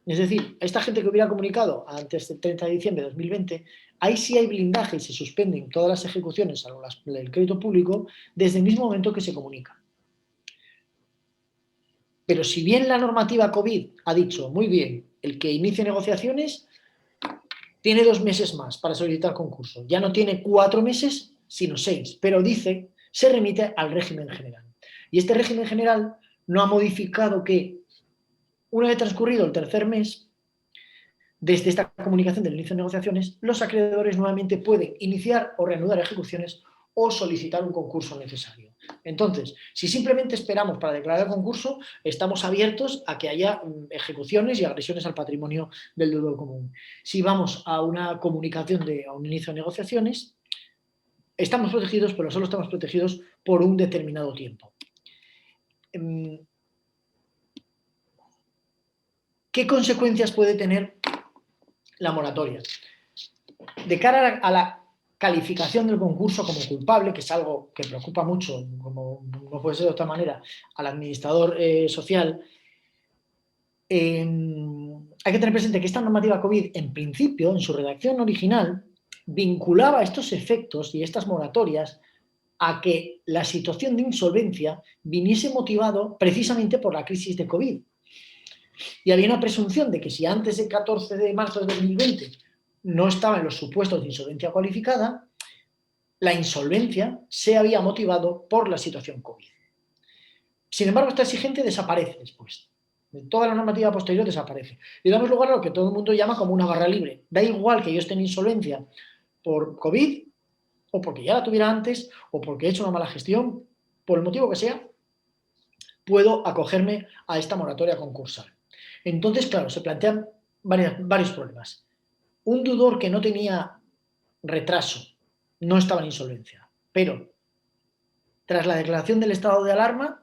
Es decir, a esta gente que hubiera comunicado antes del 30 de diciembre de 2020, ahí sí hay blindaje y se suspenden todas las ejecuciones salvo el crédito público desde el mismo momento que se comunica. Pero si bien la normativa COVID ha dicho, muy bien, el que inicie negociaciones tiene 2 meses más para solicitar concurso. Ya no tiene 4 meses, sino 6. Pero dice, se remite al régimen general. Y este régimen general no ha modificado que, una vez transcurrido el tercer mes, desde esta comunicación del inicio de negociaciones, los acreedores nuevamente pueden iniciar o reanudar ejecuciones o solicitar un concurso necesario. Entonces, si simplemente esperamos para declarar el concurso, estamos abiertos a que haya ejecuciones y agresiones al patrimonio del deudor común. Si vamos a una comunicación a un inicio de negociaciones, estamos protegidos, pero solo estamos protegidos por un determinado tiempo. ¿Qué consecuencias puede tener la moratoria? De cara a la calificación del concurso como culpable, que es algo que preocupa mucho, como no puede ser de otra manera, al administrador social, hay que tener presente que esta normativa COVID, en principio, en su redacción original, vinculaba estos efectos y estas moratorias a que la situación de insolvencia viniese motivado precisamente por la crisis de COVID. Y había una presunción de que si antes del 14 de marzo de 2020 no estaba en los supuestos de insolvencia cualificada, la insolvencia se había motivado por la situación COVID. Sin embargo, esta exigente desaparece después. De toda la normativa posterior desaparece. Y damos lugar a lo que todo el mundo llama como una barra libre. Da igual que yo esté en insolvencia por COVID, o porque ya la tuviera antes, o porque he hecho una mala gestión, por el motivo que sea, puedo acogerme a esta moratoria concursal. Entonces, claro, se plantean varios problemas. Un deudor que no tenía retraso no estaba en insolvencia, pero tras la declaración del estado de alarma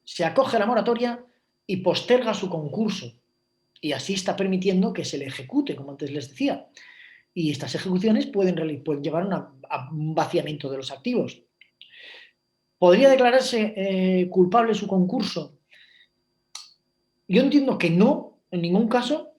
se acoge a la moratoria y posterga su concurso y así está permitiendo que se le ejecute, como antes les decía. Y estas ejecuciones pueden llevar a un vaciamiento de los activos. ¿Podría declararse culpable su concurso? Yo entiendo que no, en ningún caso,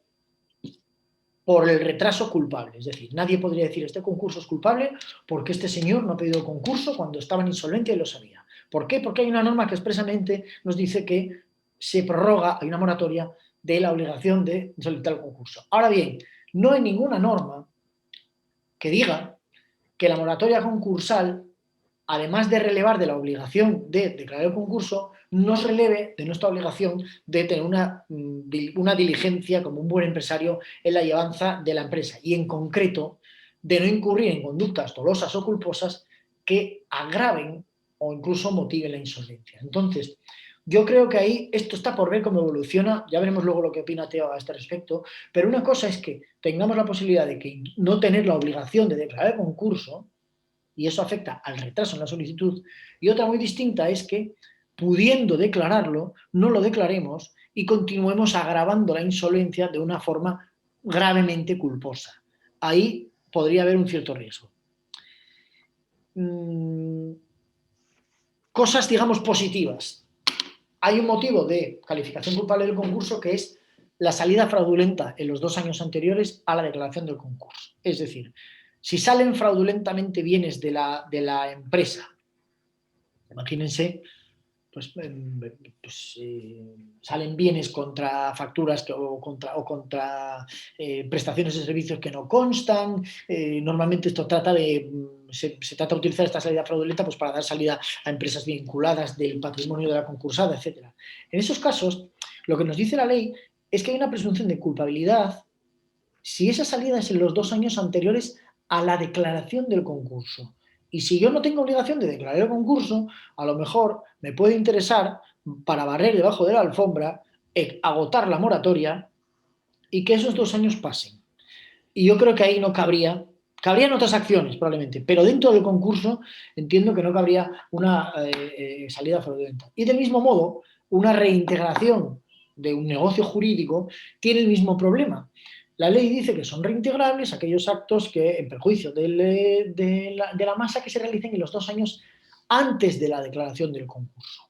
por el retraso culpable. Es decir, nadie podría decir este concurso es culpable porque este señor no ha pedido concurso cuando estaba en insolvencia y lo sabía. ¿Por qué? Porque hay una norma que expresamente nos dice que se prorroga, hay una moratoria de la obligación de solicitar el concurso. Ahora bien, no hay ninguna norma que diga que la moratoria concursal, además de relevar de la obligación de declarar el concurso, nos releve de nuestra obligación de tener una diligencia como un buen empresario en la llevanza de la empresa y, en concreto, de no incurrir en conductas dolosas o culposas que agraven o incluso motive la insolvencia. Entonces, yo creo que ahí esto está por ver cómo evoluciona, ya veremos luego lo que opina Teo a este respecto, pero una cosa es que tengamos la posibilidad de que no tener la obligación de declarar el concurso, y eso afecta al retraso en la solicitud, y otra muy distinta es que, pudiendo declararlo, no lo declaremos y continuemos agravando la insolvencia de una forma gravemente culposa. Ahí podría haber un cierto riesgo. Cosas, digamos, positivas. Hay un motivo de calificación culpable del concurso que es la salida fraudulenta en los 2 años anteriores a la declaración del concurso. Es decir, si salen fraudulentamente bienes de la empresa, imagínense, salen bienes contra facturas o contra prestaciones de servicios que no constan. Normalmente esto se trata de utilizar esta salida fraudulenta pues, para dar salida a empresas vinculadas del patrimonio de la concursada, etc. En esos casos, lo que nos dice la ley es que hay una presunción de culpabilidad si esa salida es en los 2 años anteriores a la declaración del concurso. Y si yo no tengo obligación de declarar el concurso, a lo mejor me puede interesar, para barrer debajo de la alfombra, agotar la moratoria y que esos 2 años pasen. Y yo creo que ahí no cabrían otras acciones probablemente, pero dentro del concurso entiendo que no cabría una salida fraudulenta. Y del mismo modo, una reintegración de un negocio jurídico tiene el mismo problema. La ley dice que son reintegrables aquellos actos que, en perjuicio de la masa, que se realicen en los 2 años antes de la declaración del concurso,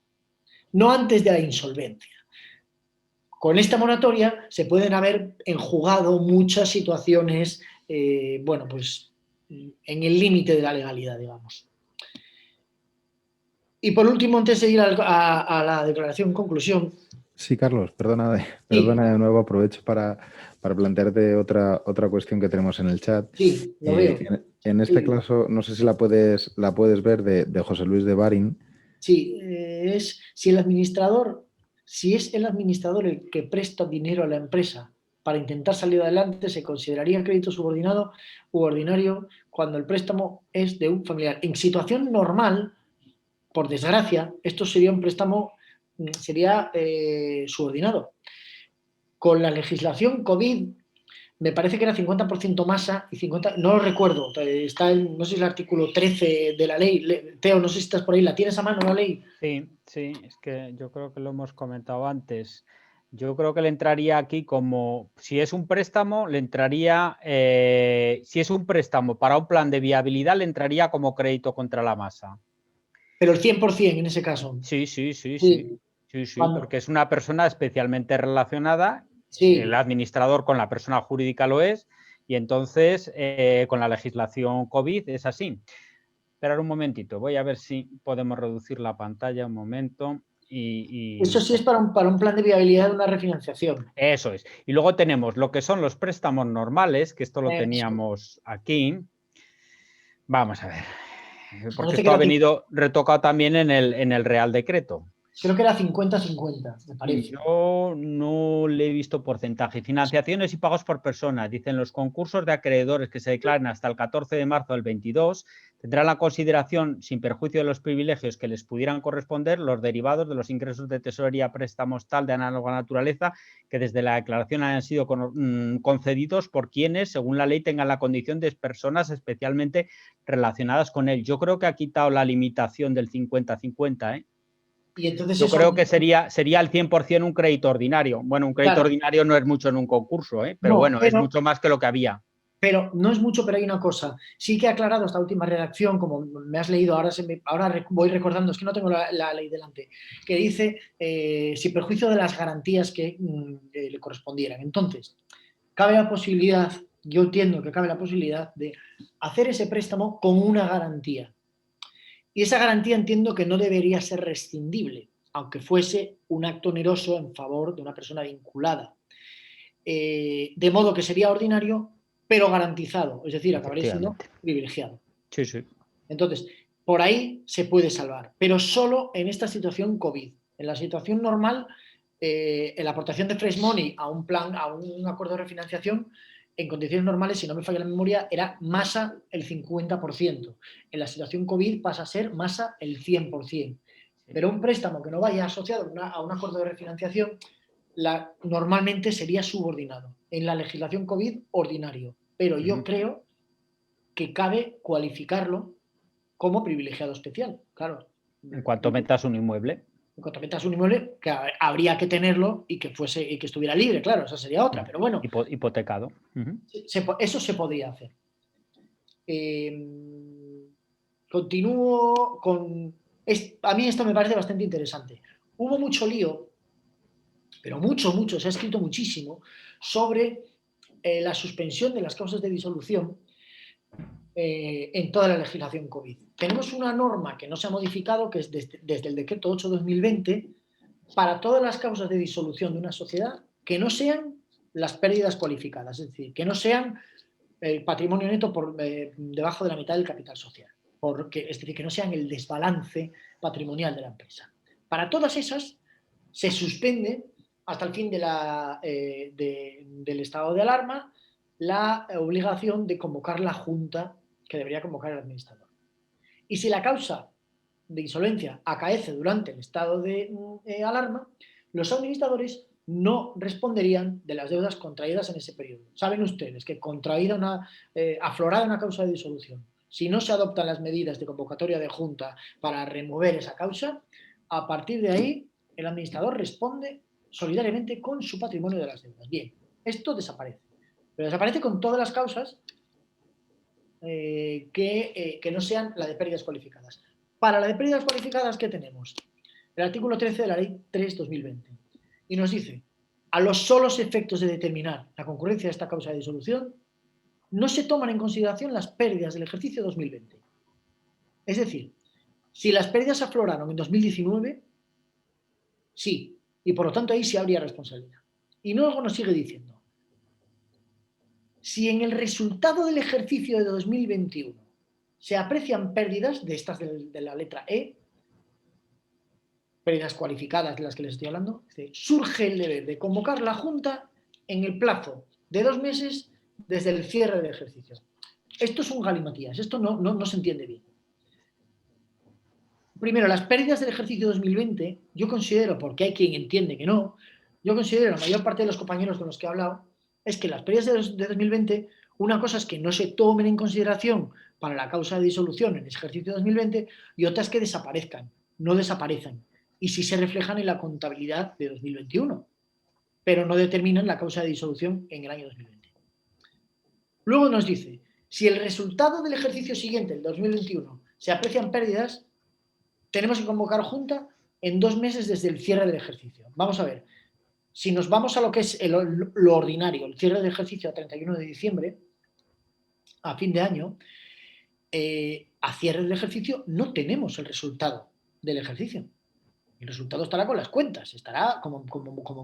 no antes de la insolvencia. Con esta moratoria se pueden haber enjugado muchas situaciones, pues en el límite de la legalidad, digamos. Y por último, antes de ir a la declaración en conclusión. Sí, Carlos, perdona de nuevo, aprovecho para plantearte otra cuestión que tenemos en el chat. Sí, lo veo. En este caso, no sé si la puedes ver de José Luis de Barin. Sí, si es el administrador el que presta dinero a la empresa para intentar salir adelante, se consideraría crédito subordinado u ordinario cuando el préstamo es de un familiar. En situación normal, por desgracia, esto sería un préstamo subordinado. Con la legislación COVID, me parece que era 50% masa y 50%, no lo recuerdo, está no sé si el artículo 13 de la ley. Teo, no sé si estás por ahí, ¿la tienes a mano la ley? Sí, es que yo creo que lo hemos comentado antes. Yo creo que le entraría aquí como, si es un préstamo, le entraría, si es un préstamo para un plan de viabilidad, le entraría como crédito contra la masa. Pero el 100% en ese caso. Sí, porque es una persona especialmente relacionada, el administrador con la persona jurídica lo es, y entonces con la legislación COVID es así. Esperar un momentito, voy a ver si podemos reducir la pantalla un momento. Eso sí es para un plan de viabilidad de una refinanciación. Eso es. Y luego tenemos lo que son los préstamos normales, que esto lo teníamos aquí. Vamos a ver, porque esto ha venido retocado también en el Real Decreto. Creo que era 50-50, me parece. Yo no le he visto porcentaje. Financiaciones y pagos por persona. Dicen, los concursos de acreedores que se declaren hasta el 14 de marzo del 22 tendrán la consideración, sin perjuicio de los privilegios que les pudieran corresponder, los derivados de los ingresos de tesorería, préstamos tal de análoga naturaleza que desde la declaración hayan sido concedidos por quienes, según la ley, tengan la condición de personas especialmente relacionadas con él. Yo creo que ha quitado la limitación del 50-50, ¿eh? Y entonces yo creo que sería al 100% un crédito ordinario. Bueno, un crédito ordinario no es mucho en un concurso, pero bueno, es mucho más que lo que había. Pero no es mucho, pero hay una cosa. Sí que ha aclarado esta última redacción, como me has leído, ahora voy recordando, es que no tengo la ley delante, que dice sin perjuicio de las garantías que le correspondieran. Entonces, cabe la posibilidad, yo entiendo que cabe la posibilidad de hacer ese préstamo con una garantía. Y esa garantía entiendo que no debería ser rescindible, aunque fuese un acto oneroso en favor de una persona vinculada. De modo que sería ordinario, pero garantizado, es decir, acabaría siendo privilegiado. Sí. Entonces, por ahí se puede salvar, pero solo en esta situación COVID. En la situación normal, en la aportación de fresh money a un plan, a un acuerdo de refinanciación, en condiciones normales, si no me falla la memoria, era masa el 50%. En la situación COVID pasa a ser masa el 100%. Pero un préstamo que no vaya asociado a un acuerdo de refinanciación normalmente sería subordinado. En la legislación COVID, ordinario. Pero yo creo que cabe cualificarlo como privilegiado especial. Claro. En cuanto metas un inmueble. En cuanto metas un inmueble, que habría que tenerlo y que estuviera libre, claro, esa sería otra. Pero bueno. Hipotecado. Eso se podría hacer. Continúo con... A mí esto me parece bastante interesante. Hubo mucho lío, pero mucho, se ha escrito muchísimo sobre la suspensión de las causas de disolución en toda la legislación COVID. Tenemos una norma que no se ha modificado, que es desde el decreto 8/2020, para todas las causas de disolución de una sociedad que no sean las pérdidas cualificadas, es decir, que no sean el patrimonio neto por debajo de la mitad del capital social, es decir, que no sean el desbalance patrimonial de la empresa. Para todas esas se suspende hasta el fin del estado de alarma la obligación de convocar la junta que debería convocar el administrador. Y si la causa de insolvencia acaece durante el estado de alarma, los administradores no responderían de las deudas contraídas en ese periodo. Saben ustedes que aflorada una causa de disolución, si no se adoptan las medidas de convocatoria de junta para remover esa causa, a partir de ahí el administrador responde solidariamente con su patrimonio de las deudas. Bien, esto desaparece. Pero desaparece con todas las causas que no sean la de pérdidas cualificadas. Para la de pérdidas cualificadas, ¿qué tenemos? El artículo 13 de la Ley 3/2020. Y nos dice, a los solos efectos de determinar la concurrencia de esta causa de disolución, no se toman en consideración las pérdidas del ejercicio 2020. Es decir, si las pérdidas afloraron en 2019, sí, y por lo tanto ahí sí habría responsabilidad. Y luego nos sigue diciendo, si en el resultado del ejercicio de 2021 se aprecian pérdidas de estas de la letra E, pérdidas cualificadas de las que les estoy hablando, surge el deber de convocar la Junta en el plazo de 2 meses desde el cierre del ejercicio. Esto es un galimatías, esto no se entiende bien. Primero, las pérdidas del ejercicio 2020, yo considero, porque hay quien entiende que no, yo considero, la mayor parte de los compañeros con los que he hablado, es que las pérdidas de 2020, una cosa es que no se tomen en consideración para la causa de disolución en el ejercicio 2020 y otra es que desaparezcan, no desaparecen. Y sí se reflejan en la contabilidad de 2021, pero no determinan la causa de disolución en el año 2020. Luego nos dice, si el resultado del ejercicio siguiente, el 2021, se aprecian pérdidas, tenemos que convocar junta en 2 meses desde el cierre del ejercicio. Vamos a ver, si nos vamos a lo que es lo ordinario, el cierre del ejercicio a 31 de diciembre, a fin de año, a cierre del ejercicio no tenemos el resultado del ejercicio. El resultado estará con las cuentas, estará como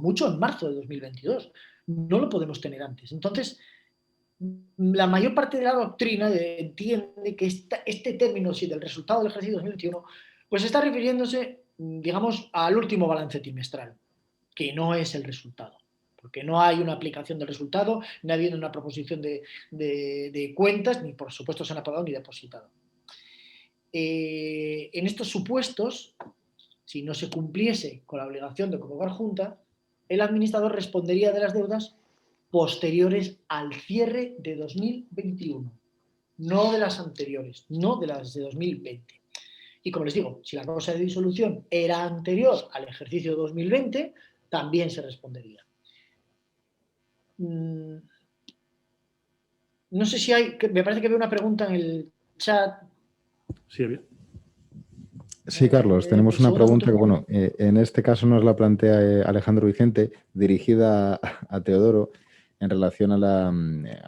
mucho en marzo de 2022. No lo podemos tener antes. Entonces, la mayor parte de la doctrina entiende que este término, si del resultado del ejercicio 2021, pues está refiriéndose, digamos, al último balance trimestral, que no es el resultado, porque no hay una aplicación del resultado, no ha habido una proposición de cuentas, ni por supuesto se han aprobado ni depositado. En estos supuestos, si no se cumpliese con la obligación de convocar junta, el administrador respondería de las deudas posteriores al cierre de 2021, no de las anteriores, no de las de 2020. Y como les digo, si la causa de disolución era anterior al ejercicio 2020, también se respondería. No sé si hay, me parece que veo una pregunta en el chat. Sí, había. Sí, Carlos, tenemos una pregunta que, bueno, en este caso nos la plantea Alejandro Vicente, dirigida a Teodoro, en relación a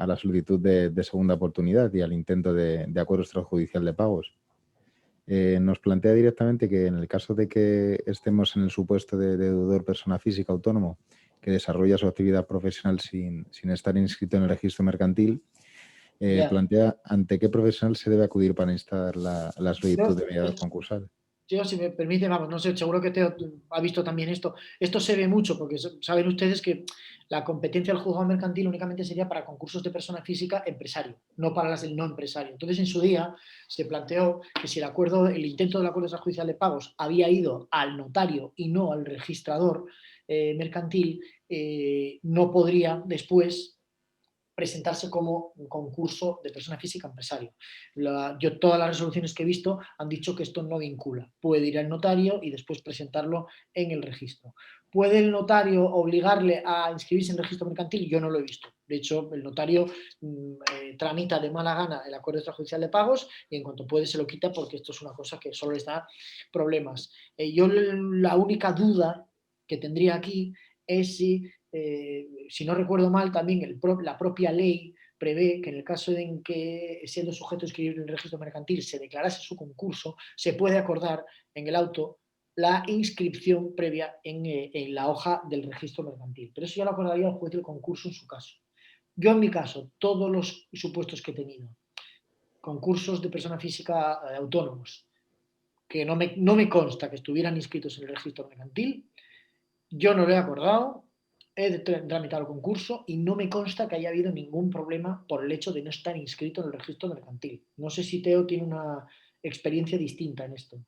la solicitud de segunda oportunidad y al intento de acuerdo extrajudicial de pagos. Nos plantea directamente que en el caso de que estemos en el supuesto de deudor persona física autónomo que desarrolla su actividad profesional sin estar inscrito en el registro mercantil, plantea ante qué profesional se debe acudir para instar la solicitud de mediador concursal. Teo, si me permite, vamos, no sé, seguro que Teo ha visto también esto. Esto se ve mucho porque saben ustedes que la competencia del juzgado mercantil únicamente sería para concursos de persona física empresario, no para las del no empresario. Entonces, en su día se planteó que si el intento del acuerdo extrajudicial de pagos había ido al notario y no al registrador mercantil, no podría después presentarse como un concurso de persona física empresario. Yo todas las resoluciones que he visto han dicho que esto no vincula. Puede ir al notario y después presentarlo en el registro. ¿Puede el notario obligarle a inscribirse en el registro mercantil? Yo no lo he visto. De hecho, el notario tramita de mala gana el acuerdo extrajudicial de pagos y en cuanto puede se lo quita porque esto es una cosa que solo les da problemas. Yo la única duda que tendría aquí es si no recuerdo mal, también la propia ley prevé que en el caso en que, siendo sujeto inscrito en el registro mercantil, se declarase su concurso, se puede acordar en el auto la inscripción previa en la hoja del registro mercantil. Pero eso ya lo acordaría el juez del concurso en su caso. Yo, en mi caso, todos los supuestos que he tenido, concursos de persona física autónomos, que no me consta que estuvieran inscritos en el registro mercantil, yo no lo he acordado, he tramitado el concurso y no me consta que haya habido ningún problema por el hecho de no estar inscrito en el registro mercantil. No sé si Teo tiene una experiencia distinta en esto.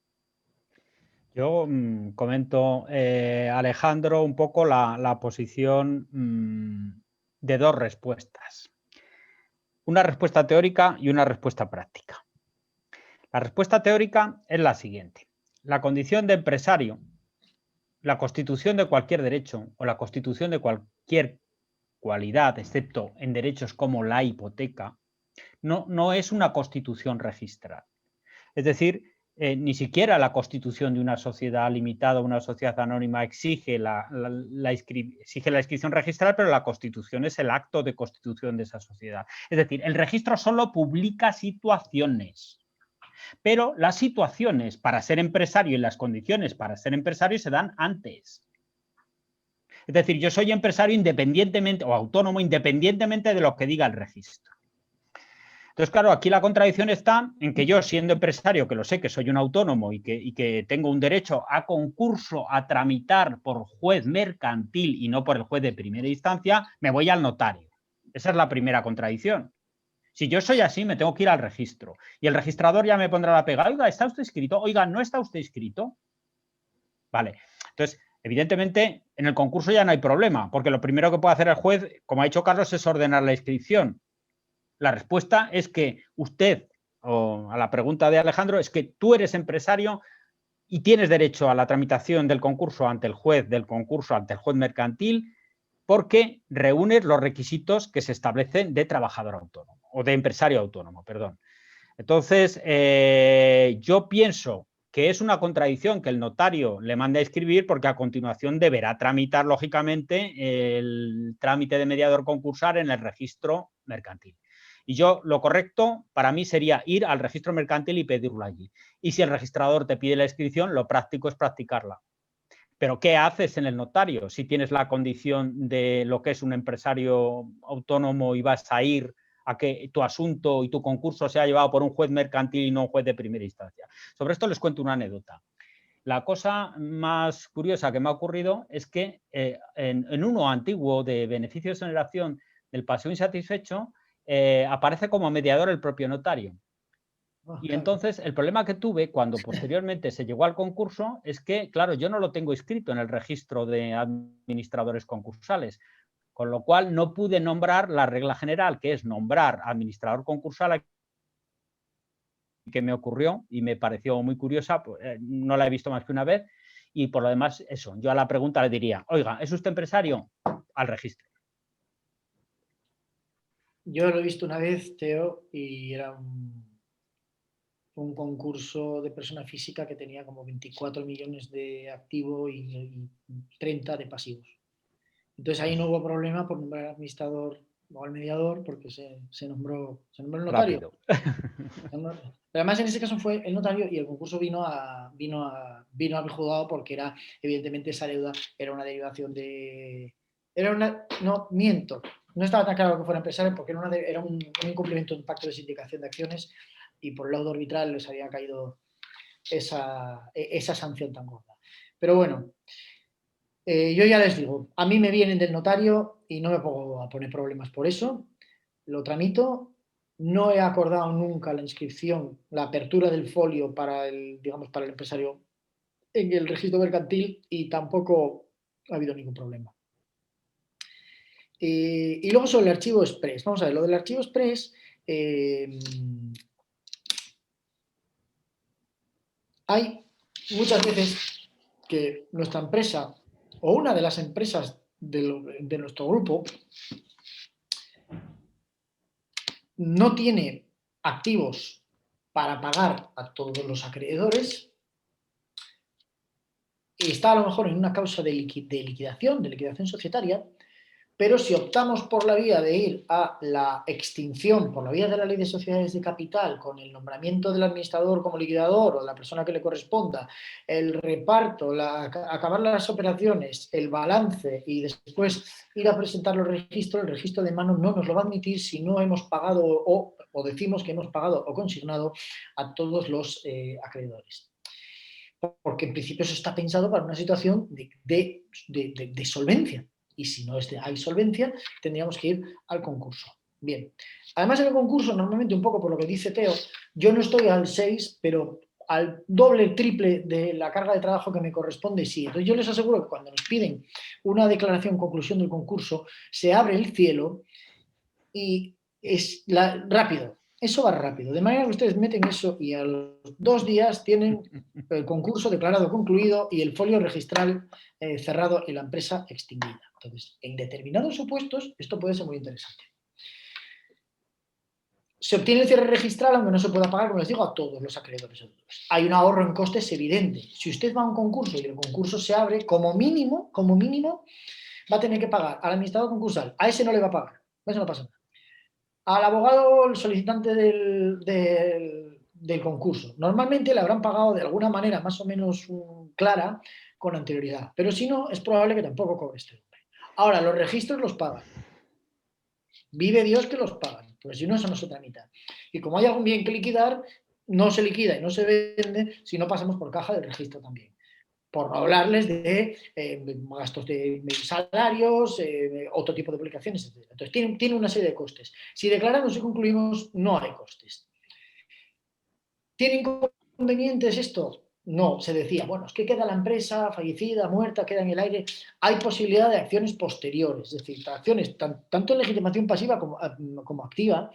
Yo comento, Alejandro, un poco la posición de dos respuestas. Una respuesta teórica y una respuesta práctica. La respuesta teórica es la siguiente. La condición de empresario, la constitución de cualquier derecho o la constitución de cualquier cualidad, excepto en derechos como la hipoteca, no es una constitución registral. Es decir, ni siquiera la constitución de una sociedad limitada o una sociedad anónima exige la inscripción registral, pero la constitución es el acto de constitución de esa sociedad. Es decir, el registro solo publica situaciones, pero las situaciones para ser empresario y las condiciones para ser empresario se dan antes. Es decir, yo soy empresario independientemente o autónomo independientemente de lo que diga el registro. Entonces, claro, aquí la contradicción está en que yo, siendo empresario, que lo sé, que soy un autónomo y que tengo un derecho a concurso, a tramitar por juez mercantil y no por el juez de primera instancia, me voy al notario. Esa es la primera contradicción. Si yo soy así, me tengo que ir al registro. Y el registrador ya me pondrá la pega. Oiga, ¿está usted inscrito? Oiga, ¿no está usted inscrito? Vale. Entonces, evidentemente, en el concurso ya no hay problema, porque lo primero que puede hacer el juez, como ha dicho Carlos, es ordenar la inscripción. La respuesta es que usted, o a la pregunta de Alejandro, es que tú eres empresario y tienes derecho a la tramitación del concurso ante el juez del concurso, ante el juez mercantil, porque reúnes los requisitos que se establecen de trabajador autónomo, o de empresario autónomo, perdón. Entonces, yo pienso que es una contradicción que el notario le mande a escribir porque a continuación deberá tramitar, lógicamente, el trámite de mediador concursal en el registro mercantil. Y yo, lo correcto para mí sería ir al registro mercantil y pedirlo allí. Y si el registrador te pide la inscripción, lo práctico es practicarla. Pero ¿qué haces en el notario si tienes la condición de lo que es un empresario autónomo y vas a ir a que tu asunto y tu concurso sea llevado por un juez mercantil y no un juez de primera instancia? Sobre esto les cuento una anécdota. La cosa más curiosa que me ha ocurrido es que en uno antiguo de beneficio de exoneración del paseo insatisfecho, aparece como mediador el propio notario. Y entonces el problema que tuve cuando posteriormente se llegó al concurso es que, claro, yo no lo tengo inscrito en el registro de administradores concursales, con lo cual no pude nombrar la regla general, que es nombrar administrador concursal, que me ocurrió y me pareció muy curiosa, pues, no la he visto más que una vez, y por lo demás, eso, yo a la pregunta le diría, oiga, ¿es usted empresario? Al registro. Yo lo he visto una vez, Teo, y era un concurso de persona física que tenía como 24 millones de activo y 30 de pasivos. Entonces ahí no hubo problema por nombrar al administrador o al mediador porque se nombró el notario. Pero además en ese caso fue el notario y el concurso vino a mi juzgado porque era, evidentemente, esa deuda era una derivación de... No, miento. No estaba tan claro que fuera empresario porque era un incumplimiento de un pacto de sindicación de acciones y por el laudo arbitral les había caído esa sanción tan gorda. Pero bueno, yo ya les digo, a mí me vienen del notario y no me pongo a poner problemas por eso, lo tramito, no he acordado nunca la inscripción, la apertura del folio para el empresario en el registro mercantil y tampoco ha habido ningún problema. Y luego sobre el archivo express, vamos a ver, lo del archivo express, hay muchas veces que nuestra empresa o una de las empresas de nuestro grupo no tiene activos para pagar a todos los acreedores y está a lo mejor en una causa de liquidación societaria, pero si optamos por la vía de ir a la extinción, por la vía de la ley de sociedades de capital, con el nombramiento del administrador como liquidador o de la persona que le corresponda, el reparto, acabar las operaciones, el balance y después ir a presentar los registros, el registro de mano no nos lo va a admitir si no hemos pagado o decimos que hemos pagado o consignado a todos los acreedores. Porque en principio eso está pensado para una situación de solvencia. Y si no hay solvencia, tendríamos que ir al concurso. Bien. Además, en el concurso, normalmente un poco por lo que dice Teo, yo no estoy al 6, pero al doble, triple de la carga de trabajo que me corresponde, sí. Entonces yo les aseguro que cuando nos piden una declaración, conclusión del concurso, se abre el cielo y es rápido. Eso va rápido. De manera que ustedes meten eso y a los 2 días tienen el concurso declarado concluido y el folio registral cerrado y la empresa extinguida. Entonces, en determinados supuestos, esto puede ser muy interesante. Se obtiene el cierre registral, aunque no se pueda pagar, como les digo, a todos los acreedores. Hay un ahorro en costes evidente. Si usted va a un concurso y el concurso se abre, como mínimo, va a tener que pagar al administrador concursal. A ese no le va a pagar. Eso no pasa nada. Al abogado, el solicitante del concurso. Normalmente le habrán pagado de alguna manera más o menos clara con anterioridad. Pero si no, es probable que tampoco cobre este hombre. Ahora, los registros los pagan. Vive Dios que los pagan, porque si no, eso no se tramita. Y como hay algún bien que liquidar, no se liquida y no se vende si no pasamos por caja de registro también. Por no hablarles de gastos de salarios, otro tipo de publicaciones, etc. Entonces, tiene una serie de costes. Si declaramos y concluimos, no hay costes. ¿Tiene inconvenientes esto? No, se decía, bueno, es que queda la empresa fallecida, muerta, queda en el aire. Hay posibilidad de acciones posteriores, es decir, acciones tanto en legitimación pasiva como activa,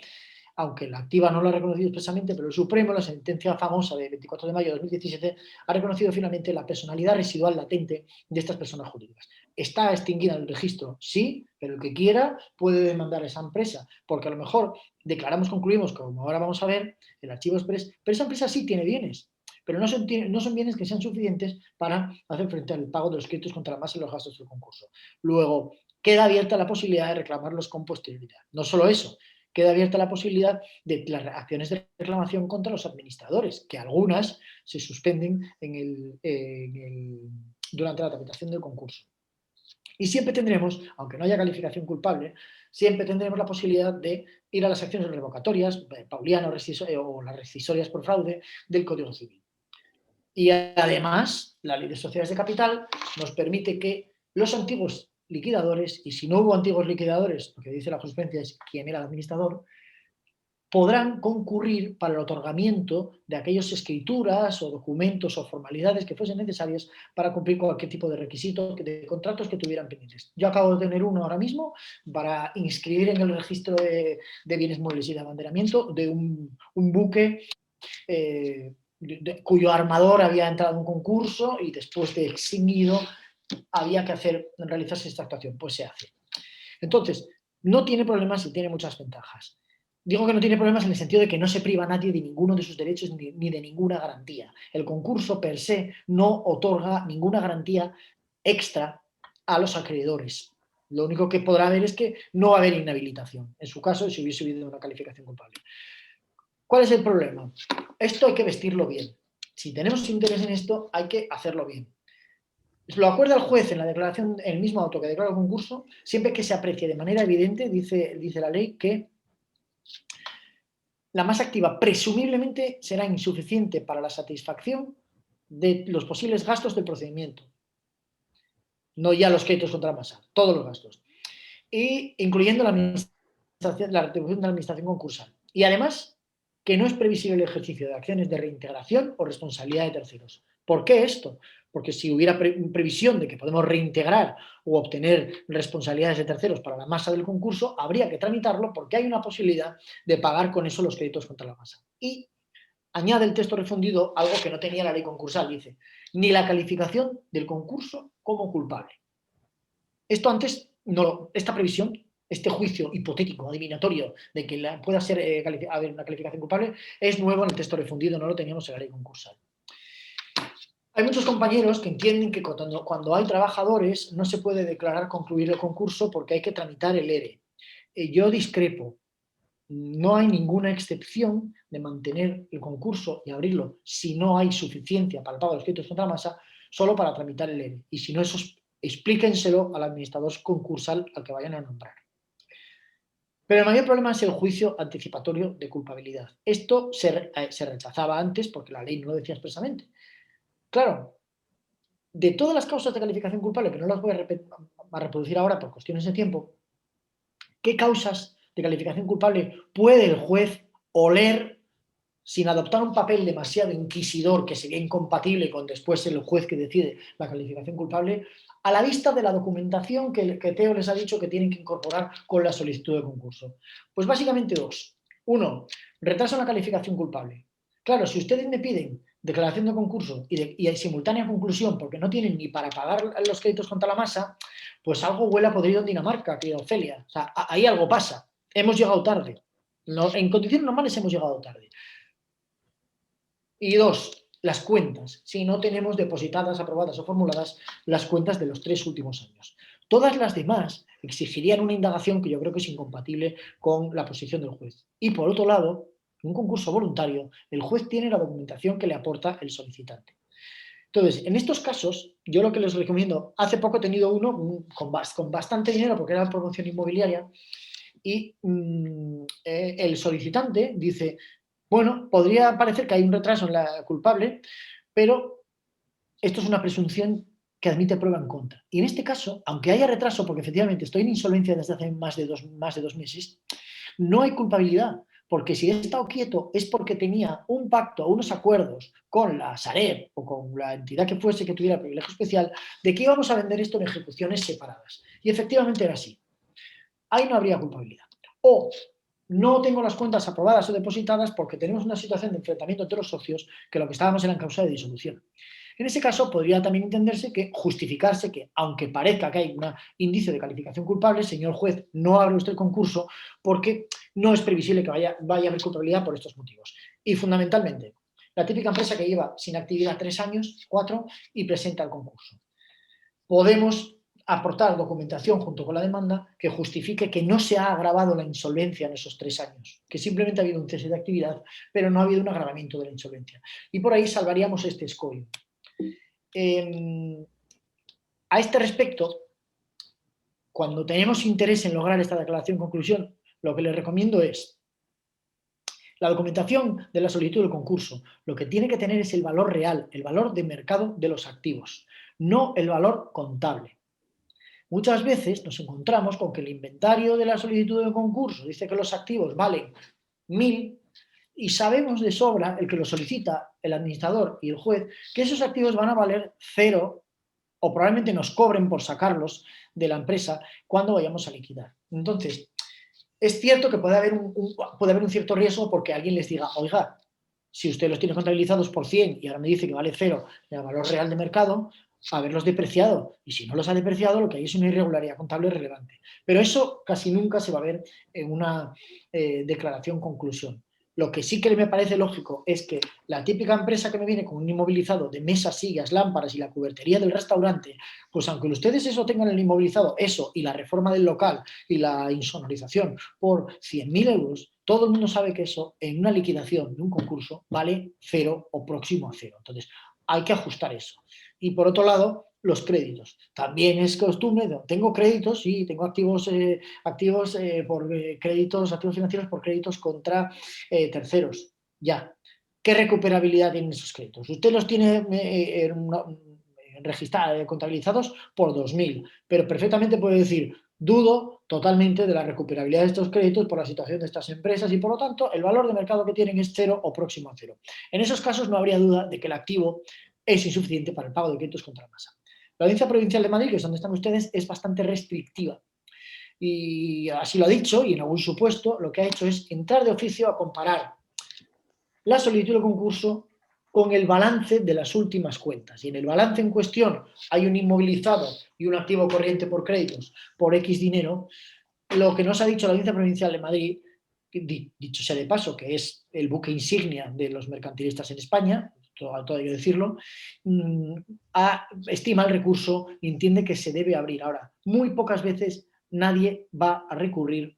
aunque la activa no lo ha reconocido expresamente, pero el Supremo, la sentencia famosa de 24 de mayo de 2017, ha reconocido finalmente la personalidad residual latente de estas personas jurídicas. ¿Está extinguida en el registro? Sí, pero el que quiera puede demandar a esa empresa, porque a lo mejor declaramos, concluimos, como ahora vamos a ver, el archivo express, pero esa empresa sí tiene bienes, pero no son bienes que sean suficientes para hacer frente al pago de los créditos contra la masa y los gastos del concurso. Luego, queda abierta la posibilidad de reclamarlos con posterioridad. No solo eso, queda abierta la posibilidad de las acciones de reclamación contra los administradores, que algunas se suspenden durante la tramitación del concurso. Y siempre tendremos, aunque no haya calificación culpable, siempre tendremos la posibilidad de ir a las acciones revocatorias, pauliano o las rescisorias por fraude del Código Civil. Y además, la Ley de Sociedades de Capital nos permite que los antiguos liquidadores, y si no hubo antiguos liquidadores, lo que dice la jurisprudencia es quién era el administrador, podrán concurrir para el otorgamiento de aquellas escrituras o documentos o formalidades que fuesen necesarias para cumplir cualquier tipo de requisito de contratos que tuvieran pendientes. Yo acabo de tener uno ahora mismo para inscribir en el registro de bienes muebles y de abanderamiento de un buque cuyo armador había entrado en un concurso y después de extinguido había que realizarse esta actuación, pues se hace. Entonces, no tiene problemas y tiene muchas ventajas. Digo que no tiene problemas en el sentido de que no se priva a nadie de ninguno de sus derechos ni de ninguna garantía. El concurso per se no otorga ninguna garantía extra a los acreedores. Lo único que podrá haber es que no va a haber inhabilitación, en su caso, si hubiese habido una calificación culpable. ¿Cuál es el problema? Esto hay que vestirlo bien. Si tenemos interés en esto, hay que hacerlo bien. Lo acuerda el juez en la declaración, en el mismo auto que declara el concurso, siempre que se aprecie de manera evidente, dice la ley, que la masa activa presumiblemente será insuficiente para la satisfacción de los posibles gastos del procedimiento. No ya los créditos contra la masa, todos los gastos. Y incluyendo la retribución de la administración concursal. Y además, que no es previsible el ejercicio de acciones de reintegración o responsabilidad de terceros. ¿Por qué esto? Porque si hubiera previsión de que podemos reintegrar o obtener responsabilidades de terceros para la masa del concurso, habría que tramitarlo porque hay una posibilidad de pagar con eso los créditos contra la masa. Y añade el texto refundido algo que no tenía la ley concursal, dice, ni la calificación del concurso como culpable. Esto antes, no, esta previsión, este juicio hipotético, adivinatorio, de que pueda haber una calificación culpable, es nuevo en el texto refundido, no lo teníamos en la ley concursal. Hay muchos compañeros que entienden que cuando hay trabajadores no se puede declarar concluir el concurso porque hay que tramitar el ERE. Yo discrepo. No hay ninguna excepción de mantener el concurso y abrirlo si no hay suficiencia para el pago de los créditos contra la masa, solo para tramitar el ERE. Y si no, eso explíquenselo al administrador concursal al que vayan a nombrar. Pero el mayor problema es el juicio anticipatorio de culpabilidad. Esto se rechazaba antes porque la ley no lo decía expresamente. Claro, de todas las causas de calificación culpable, que no las voy a reproducir ahora por cuestiones de tiempo, ¿qué causas de calificación culpable puede el juez oler sin adoptar un papel demasiado inquisidor que sería incompatible con después el juez que decide la calificación culpable, a la vista de la documentación que Teo les ha dicho que tienen que incorporar con la solicitud de concurso? Pues básicamente dos. Uno, retraso en la calificación culpable. Claro, si ustedes me piden declaración de concurso y simultánea conclusión porque no tienen ni para pagar los créditos contra la masa, pues algo huele a podrido en Dinamarca, querida Ofelia. O sea, ahí algo pasa. Hemos llegado tarde. En condiciones normales hemos llegado tarde. Y dos, las cuentas. Si no tenemos depositadas, aprobadas o formuladas las cuentas de los 3 últimos años. Todas las demás exigirían una indagación que yo creo que es incompatible con la posición del juez. Y por otro lado, en un concurso voluntario, el juez tiene la documentación que le aporta el solicitante. Entonces, en estos casos, yo lo que les recomiendo, hace poco he tenido uno con bastante dinero porque era promoción inmobiliaria y el solicitante dice, bueno, podría parecer que hay un retraso en la culpable, pero esto es una presunción que admite prueba en contra. Y en este caso, aunque haya retraso, porque efectivamente estoy en insolvencia desde hace más de dos meses, no hay culpabilidad, porque si he estado quieto es porque tenía un pacto, unos acuerdos con la Sareb o con la entidad que fuese que tuviera privilegio especial de que íbamos a vender esto en ejecuciones separadas. Y efectivamente era así. Ahí no habría culpabilidad. O no tengo las cuentas aprobadas o depositadas porque tenemos una situación de enfrentamiento entre los socios que lo que estábamos era en causa de disolución. En ese caso podría también entenderse que justificarse que, aunque parezca que hay un indicio de calificación culpable, señor juez, no abre usted el concurso porque no es previsible que vaya a haber culpabilidad por estos motivos. Y fundamentalmente, la típica empresa que lleva sin actividad 3 años, 4, y presenta el concurso. Podemos aportar documentación junto con la demanda que justifique que no se ha agravado la insolvencia en esos 3 años, que simplemente ha habido un cese de actividad, pero no ha habido un agravamiento de la insolvencia. Y por ahí salvaríamos este escollo. A este respecto, cuando tenemos interés en lograr esta declaración de conclusión, lo que les recomiendo es la documentación de la solicitud del concurso. Lo que tiene que tener es el valor real, el valor de mercado de los activos, no el valor contable. Muchas veces nos encontramos con que el inventario de la solicitud de concurso dice que los activos valen 1.000 y sabemos de sobra, el que lo solicita, el administrador y el juez, que esos activos van a valer 0 o probablemente nos cobren por sacarlos de la empresa cuando vayamos a liquidar. Entonces, es cierto que puede haber un cierto riesgo porque alguien les diga, oiga, si usted los tiene contabilizados por 100 y ahora me dice que vale 0 el valor real de mercado, haberlos depreciado. Y si no los ha depreciado, lo que hay es una irregularidad contable relevante. Pero eso casi nunca se va a ver en una declaración conclusión. Lo que sí que me parece lógico es que la típica empresa que me viene con un inmovilizado de mesas, sillas, lámparas y la cubertería del restaurante, pues aunque ustedes eso tengan el inmovilizado, eso y la reforma del local y la insonorización por 100.000 euros, todo el mundo sabe que eso en una liquidación de un concurso vale 0 o próximo a 0. Entonces, hay que ajustar eso. Y por otro lado, los créditos. También es costumbre, tengo créditos, sí, tengo activos por créditos, activos financieros por créditos contra terceros. Ya. ¿qué recuperabilidad tienen esos créditos? Usted los tiene registrados, contabilizados por 2.000, pero perfectamente puede decir, dudo totalmente de la recuperabilidad de estos créditos por la situación de estas empresas y, por lo tanto, el valor de mercado que tienen es 0 o próximo a 0. En esos casos no habría duda de que el activo es insuficiente para el pago de créditos contra la masa. La Audiencia Provincial de Madrid, que es donde están ustedes, es bastante restrictiva. Y así lo ha dicho, y en algún supuesto lo que ha hecho es entrar de oficio a comparar la solicitud de concurso con el balance de las últimas cuentas. Y en el balance en cuestión hay un inmovilizado y un activo corriente por créditos por X dinero. Lo que nos ha dicho la Audiencia Provincial de Madrid, dicho sea de paso, que es el buque insignia de los mercantilistas en España, todo hay que decirlo, estima el recurso y entiende que se debe abrir. Ahora, muy pocas veces nadie va a recurrir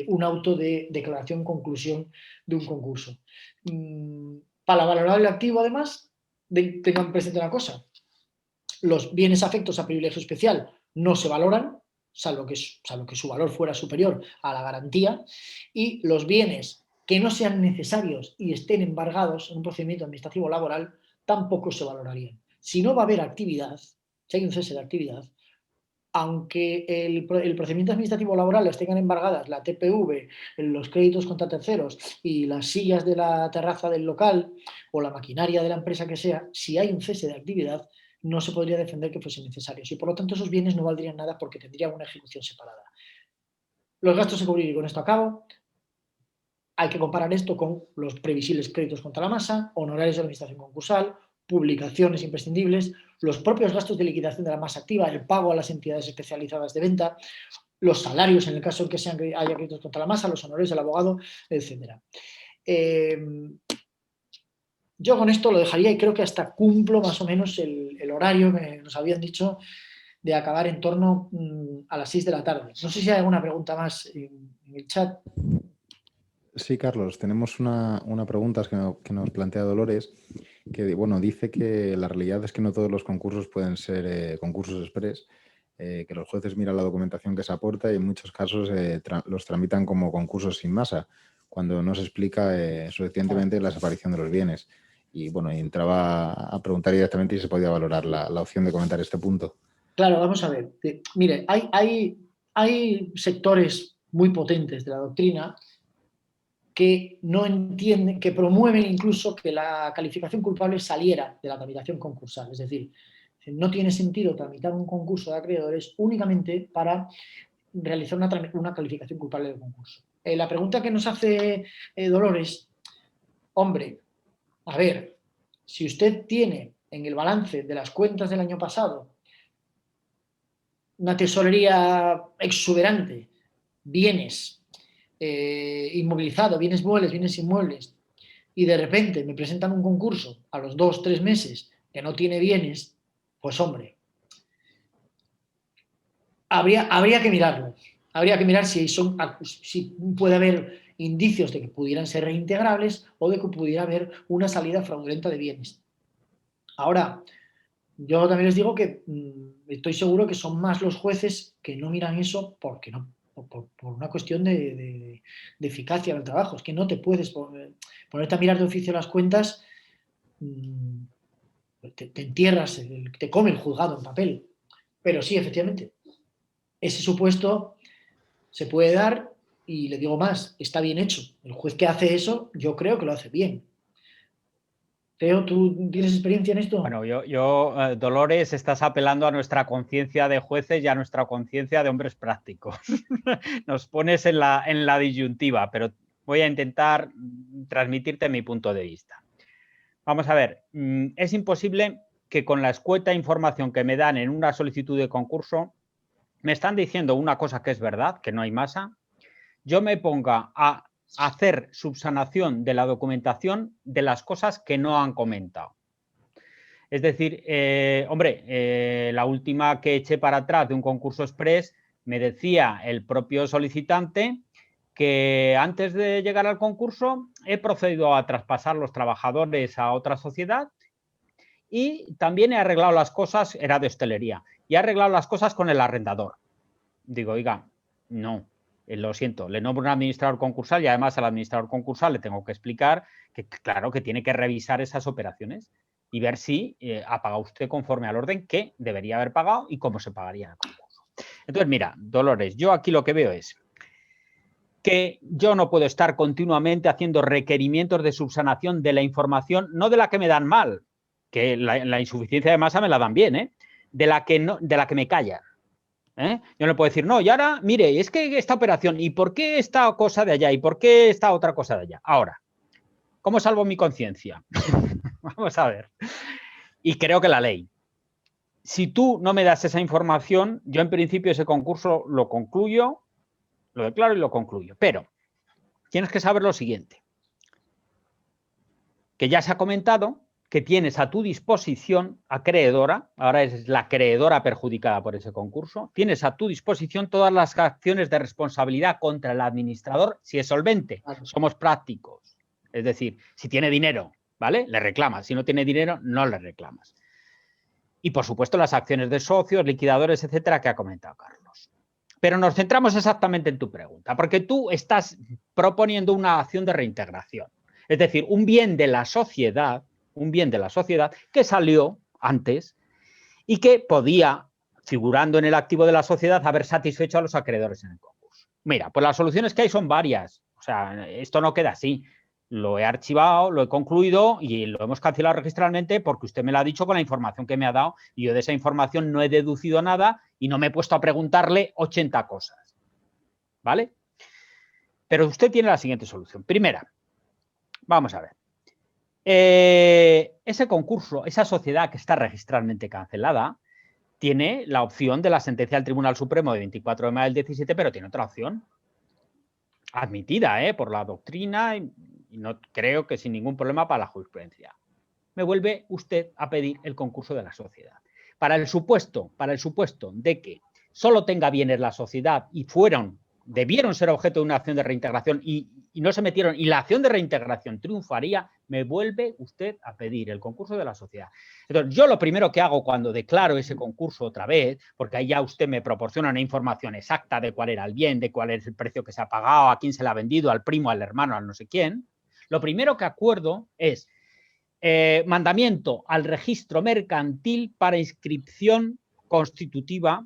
un auto de declaración conclusión de un concurso. Para valorar el activo, además, tengan presente una cosa: los bienes afectos a privilegio especial no se valoran, salvo que su valor fuera superior a la garantía, y los bienes que no sean necesarios y estén embargados en un procedimiento administrativo laboral tampoco se valorarían. Si no va a haber actividad, si hay un cese de actividad, aunque el procedimiento administrativo laboral las tengan embargadas la TPV, los créditos contra terceros y las sillas de la terraza del local o la maquinaria de la empresa que sea, si hay un cese de actividad, no se podría defender que fuesen necesarios y, por lo tanto, esos bienes no valdrían nada porque tendrían una ejecución separada. Los gastos de cubrir, y con esto acabo, hay que comparar esto con los previsibles créditos contra la masa, honorarios de administración concursal, publicaciones imprescindibles, los propios gastos de liquidación de la masa activa, el pago a las entidades especializadas de venta, los salarios en el caso en que haya créditos contra la masa, los honorarios del abogado, etc. Yo con esto lo dejaría y creo que hasta cumplo más o menos el horario que nos habían dicho de acabar en torno a las 6 de la tarde. No sé si hay alguna pregunta más en el chat. Sí, Carlos, tenemos una pregunta que nos plantea Dolores, que bueno, dice que la realidad es que no todos los concursos pueden ser concursos express, que los jueces miran la documentación que se aporta y en muchos casos los tramitan como concursos sin masa, cuando no se explica suficientemente la desaparición de los bienes. Y bueno, entraba a preguntar directamente si se podía valorar la opción de comentar este punto. Claro, vamos a ver. Mire, hay sectores muy potentes de la doctrina que no entienden, que promueven incluso que la calificación culpable saliera de la tramitación concursal. Es decir, no tiene sentido tramitar un concurso de acreedores únicamente para realizar una calificación culpable del concurso. La pregunta que nos hace Dolores, hombre, a ver, si usted tiene en el balance de las cuentas del año pasado una tesorería exuberante, bienes inmovilizados, bienes muebles, bienes inmuebles, y de repente me presentan un concurso a los 2 o 3 meses que no tiene bienes, pues hombre, habría que mirarlo. Habría que mirar si puede haber indicios de que pudieran ser reintegrables o de que pudiera haber una salida fraudulenta de bienes. Ahora, yo también les digo que estoy seguro que son más los jueces que no miran eso porque no, por una cuestión de eficacia del trabajo. Es que no te puedes ponerte a mirar de oficio las cuentas, te entierras, te come el juzgado en papel. Pero sí, efectivamente, ese supuesto se puede dar y le digo más, está bien hecho. El juez que hace eso, yo creo que lo hace bien. Teo, ¿tú tienes experiencia en esto? Bueno, Dolores, estás apelando a nuestra conciencia de jueces y a nuestra conciencia de hombres prácticos. Nos pones en la disyuntiva, pero voy a intentar transmitirte mi punto de vista. Vamos a ver, es imposible que con la escueta información que me dan en una solicitud de concurso, me están diciendo una cosa que es verdad, que no hay masa, yo me ponga a hacer subsanación de la documentación de las cosas que no han comentado. Es decir, la última que eché para atrás de un concurso express me decía el propio solicitante que antes de llegar al concurso he procedido a traspasar los trabajadores a otra sociedad y también he arreglado las cosas, era de hostelería, y he arreglado las cosas con el arrendador. Digo, oiga, no, lo siento, le nombro un administrador concursal y además al administrador concursal le tengo que explicar que, claro, que tiene que revisar esas operaciones y ver si ha pagado usted conforme al orden que debería haber pagado y cómo se pagaría el concurso. Entonces, mira, Dolores, yo aquí lo que veo es que yo no puedo estar continuamente haciendo requerimientos de subsanación de la información, no de la que me dan mal, que la insuficiencia de masa me la dan bien, de la que me callan. Yo no puedo decir, no, y ahora, mire, es que esta operación, ¿y por qué esta cosa de allá? ¿Y por qué esta otra cosa de allá? Ahora, ¿cómo salvo mi conciencia? Vamos a ver. Y creo que la ley. Si tú no me das esa información, yo en principio ese concurso lo concluyo, lo declaro y lo concluyo. Pero tienes que saber lo siguiente, que ya se ha comentado que tienes a tu disposición, acreedora, ahora es la acreedora perjudicada por ese concurso, tienes a tu disposición todas las acciones de responsabilidad contra el administrador si es solvente. Somos prácticos. Es decir, si tiene dinero, ¿vale? Le reclamas. Si no tiene dinero, no le reclamas. Y, por supuesto, las acciones de socios, liquidadores, etcétera, que ha comentado Carlos. Pero nos centramos exactamente en tu pregunta, porque tú estás proponiendo una acción de reintegración. Es decir, un bien de la sociedad que salió antes y que podía, figurando en el activo de la sociedad, haber satisfecho a los acreedores en el concurso. Mira, pues las soluciones que hay son varias. O sea, esto no queda así. Lo he archivado, lo he concluido y lo hemos cancelado registralmente porque usted me lo ha dicho con la información que me ha dado y yo de esa información no he deducido nada y no me he puesto a preguntarle 80 cosas. ¿Vale? Pero usted tiene la siguiente solución. Primera, vamos a ver. Ese concurso, esa sociedad que está registralmente cancelada, tiene la opción de la sentencia del Tribunal Supremo de 24 de mayo del 17, pero tiene otra opción admitida por la doctrina y no creo que sin ningún problema para la jurisprudencia. Me vuelve usted a pedir el concurso de la sociedad. Para el supuesto de que solo tenga bienes la sociedad y debieron ser objeto de una acción de reintegración y no se metieron y la acción de reintegración triunfaría, me vuelve usted a pedir el concurso de la sociedad. Entonces, yo lo primero que hago cuando declaro ese concurso otra vez, porque ahí ya usted me proporciona una información exacta de cuál era el bien, de cuál es el precio que se ha pagado, a quién se le ha vendido, al primo, al hermano, al no sé quién, lo primero que acuerdo es mandamiento al registro mercantil para inscripción constitutiva,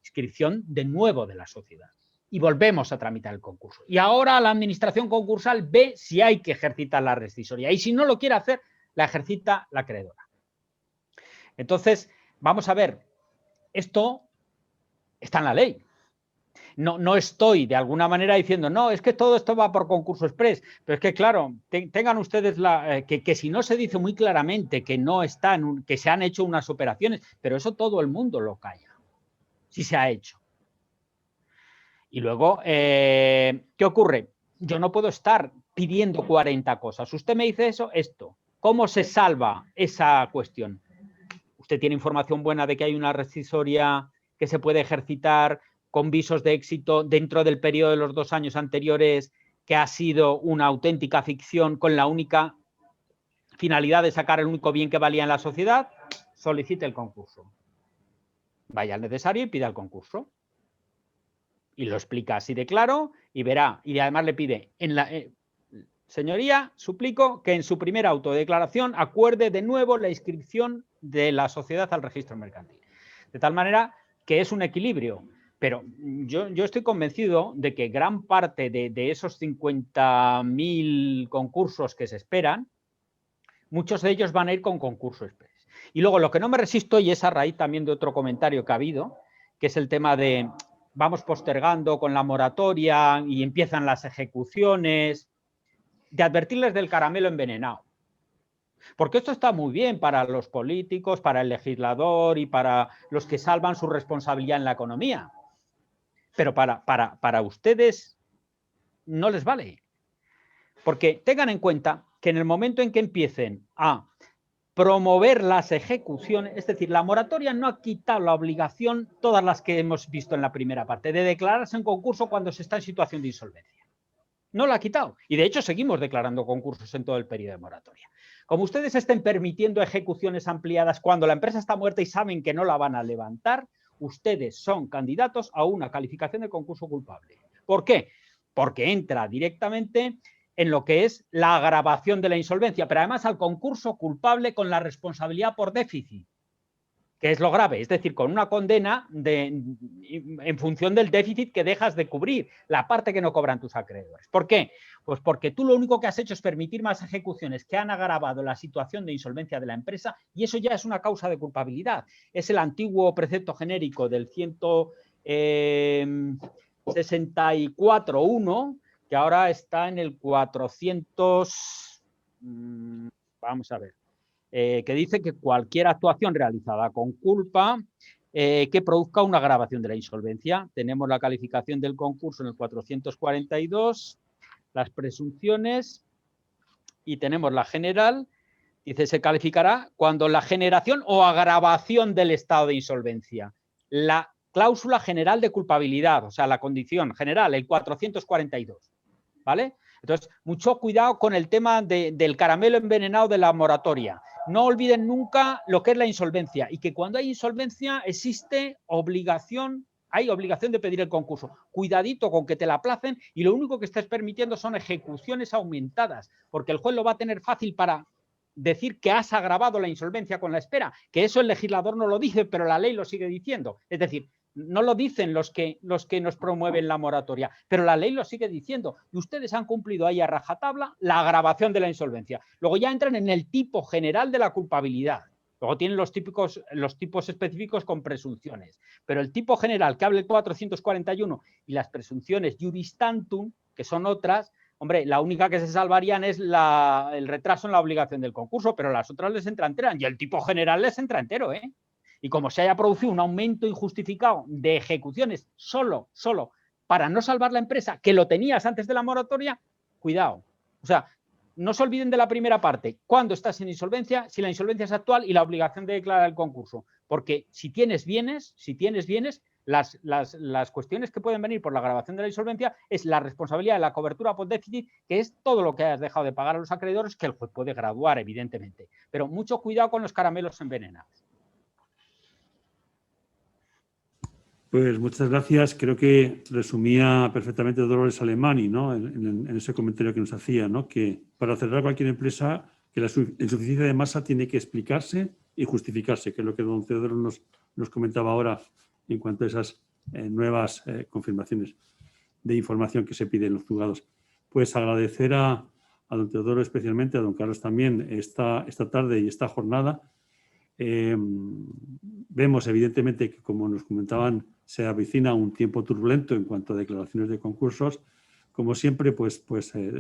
inscripción de nuevo de la sociedad. Y volvemos a tramitar el concurso. Y ahora la administración concursal ve si hay que ejercitar la rescisoria. Y si no lo quiere hacer, la ejercita la acreedora. Entonces, vamos a ver, esto está en la ley. No estoy de alguna manera diciendo, no, es que todo esto va por concurso express. Pero es que, claro, tengan ustedes que si no se dice muy claramente que no están, que se han hecho unas operaciones, pero eso todo el mundo lo calla. Si se ha hecho. Y luego, ¿qué ocurre? Yo no puedo estar pidiendo 40 cosas. Usted me dice esto. ¿Cómo se salva esa cuestión? Usted tiene información buena de que hay una rescisoria que se puede ejercitar con visos de éxito dentro del periodo de los 2 años anteriores, que ha sido una auténtica ficción con la única finalidad de sacar el único bien que valía en la sociedad. Solicite el concurso. Vaya al necesario y pida el concurso. Y lo explica así de claro y verá. Y además le pide, señoría, suplico que en su primera autodeclaración acuerde de nuevo la inscripción de la sociedad al registro mercantil. De tal manera que es un equilibrio. Pero yo estoy convencido de que gran parte de esos 50.000 concursos que se esperan, muchos de ellos van a ir con concurso express. Y luego lo que no me resisto, y es a raíz también de otro comentario que ha habido, que es el tema de vamos postergando con la moratoria y empiezan las ejecuciones, de advertirles del caramelo envenenado. Porque esto está muy bien para los políticos, para el legislador y para los que salvan su responsabilidad en la economía. Pero para ustedes no les vale. Porque tengan en cuenta que en el momento en que empiecen a promover las ejecuciones, es decir, la moratoria no ha quitado la obligación, todas las que hemos visto en la primera parte, de declararse en concurso cuando se está en situación de insolvencia. No la ha quitado. Y de hecho seguimos declarando concursos en todo el periodo de moratoria. Como ustedes estén permitiendo ejecuciones ampliadas cuando la empresa está muerta y saben que no la van a levantar, ustedes son candidatos a una calificación de concurso culpable. ¿Por qué? Porque entra directamente en lo que es la agravación de la insolvencia, pero además al concurso culpable con la responsabilidad por déficit, que es lo grave, es decir, con una condena en función del déficit que dejas de cubrir, la parte que no cobran tus acreedores. ¿Por qué? Pues porque tú lo único que has hecho es permitir más ejecuciones que han agravado la situación de insolvencia de la empresa y eso ya es una causa de culpabilidad. Es el antiguo precepto genérico del 164.1, que ahora está en el 400... vamos a ver. Que dice que cualquier actuación realizada con culpa que produzca una agravación de la insolvencia. Tenemos la calificación del concurso en el 442, las presunciones y tenemos la general. Dice, se calificará cuando la generación o agravación del estado de insolvencia. La cláusula general de culpabilidad, o sea, la condición general, el 442, ¿vale? Entonces, mucho cuidado con el tema del caramelo envenenado de la moratoria. No olviden nunca lo que es la insolvencia y que cuando hay insolvencia existe obligación, hay obligación de pedir el concurso. Cuidadito con que te la aplacen y lo único que estás permitiendo son ejecuciones aumentadas, porque el juez lo va a tener fácil para decir que has agravado la insolvencia con la espera, que eso el legislador no lo dice, pero la ley lo sigue diciendo. Es decir, no lo dicen los que nos promueven la moratoria, pero la ley lo sigue diciendo y ustedes han cumplido ahí a rajatabla la agravación de la insolvencia. Luego ya entran en el tipo general de la culpabilidad. Luego tienen los tipos específicos con presunciones. Pero el tipo general que habla el 441 y las presunciones juris tantum, que son otras, hombre, la única que se salvarían es el retraso en la obligación del concurso, pero las otras les entra entera y el tipo general les entra entero, ¿eh? Y como se haya producido un aumento injustificado de ejecuciones solo para no salvar la empresa, que lo tenías antes de la moratoria, cuidado. O sea, no se olviden de la primera parte. ¿Cuándo estás en insolvencia? Si la insolvencia es actual y la obligación de declarar el concurso. Porque si tienes bienes, las cuestiones que pueden venir por la agravación de la insolvencia es la responsabilidad de la cobertura por déficit, que es todo lo que hayas dejado de pagar a los acreedores, que el juez puede graduar, evidentemente. Pero mucho cuidado con los caramelos envenenados. Pues muchas gracias. Creo que resumía perfectamente Dolores Alemany, ¿no? en ese comentario que nos hacía, ¿no? Que para cerrar cualquier empresa, que la insuficiencia de masa tiene que explicarse y justificarse, que es lo que don Teodoro nos comentaba ahora en cuanto a esas nuevas confirmaciones de información que se piden en los juzgados. Pues agradecer a don Teodoro especialmente, a don Carlos también, esta tarde y esta jornada. Vemos evidentemente que, como nos comentaban, se avecina un tiempo turbulento en cuanto a declaraciones de concursos. Como siempre, pues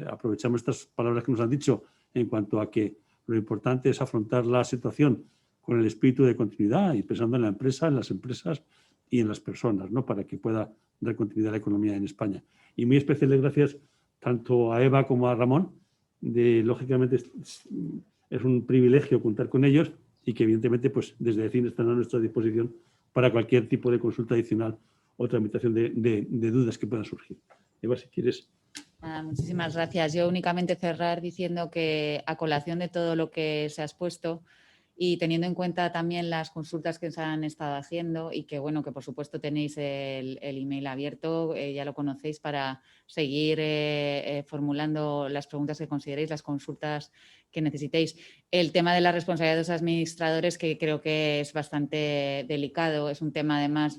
aprovechamos estas palabras que nos han dicho en cuanto a que lo importante es afrontar la situación con el espíritu de continuidad y pensando en la empresa, en las empresas y en las personas, ¿no? Para que pueda dar continuidad a la economía en España. Y muy especiales gracias tanto a Eva como a Ramón. Lógicamente es un privilegio contar con ellos y que evidentemente pues desde ECIN están a nuestra disposición para cualquier tipo de consulta adicional o tramitación de dudas que puedan surgir. Eva, si quieres. Muchísimas gracias. Yo únicamente cerrar diciendo que a colación de todo lo que se ha expuesto y teniendo en cuenta también las consultas que se han estado haciendo y que, bueno, que por supuesto tenéis el email abierto, ya lo conocéis, para seguir formulando las preguntas que consideréis, las consultas que necesitéis. El tema de la responsabilidad de los administradores, que creo que es bastante delicado, es un tema además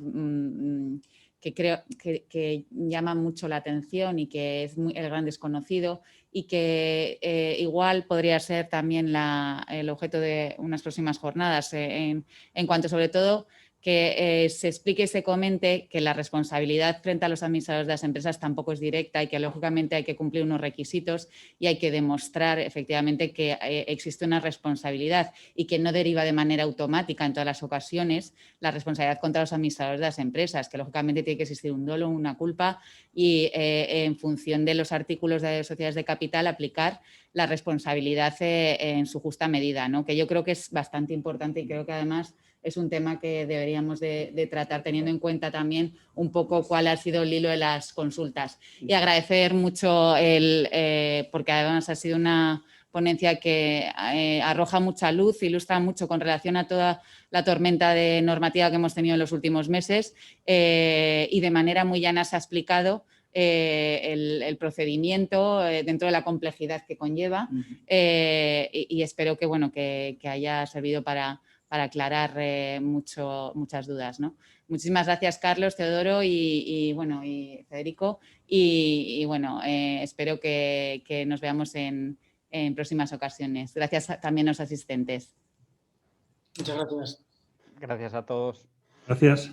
que creo que llama mucho la atención y que es el gran desconocido y que igual podría ser también el objeto de unas próximas jornadas en cuanto sobre todo que se explique y se comente que la responsabilidad frente a los administradores de las empresas tampoco es directa y que lógicamente hay que cumplir unos requisitos y hay que demostrar efectivamente que existe una responsabilidad y que no deriva de manera automática en todas las ocasiones la responsabilidad contra los administradores de las empresas, que lógicamente tiene que existir un dolo, una culpa y en función de los artículos de sociedades de capital aplicar la responsabilidad en su justa medida, ¿no? Que yo creo que es bastante importante y creo que además es un tema que deberíamos de tratar teniendo en cuenta también un poco cuál ha sido el hilo de las consultas. Y agradecer mucho porque además ha sido una ponencia que arroja mucha luz, ilustra mucho con relación a toda la tormenta de normativa que hemos tenido en los últimos meses y de manera muy llana se ha explicado el procedimiento dentro de la complejidad que conlleva y espero que, bueno, que haya servido para aclarar muchas dudas, ¿no? Muchísimas gracias, Carlos, Teodoro y Federico. Y bueno, espero que nos veamos en próximas ocasiones. Gracias también a los asistentes. Muchas gracias. Gracias a todos. Gracias.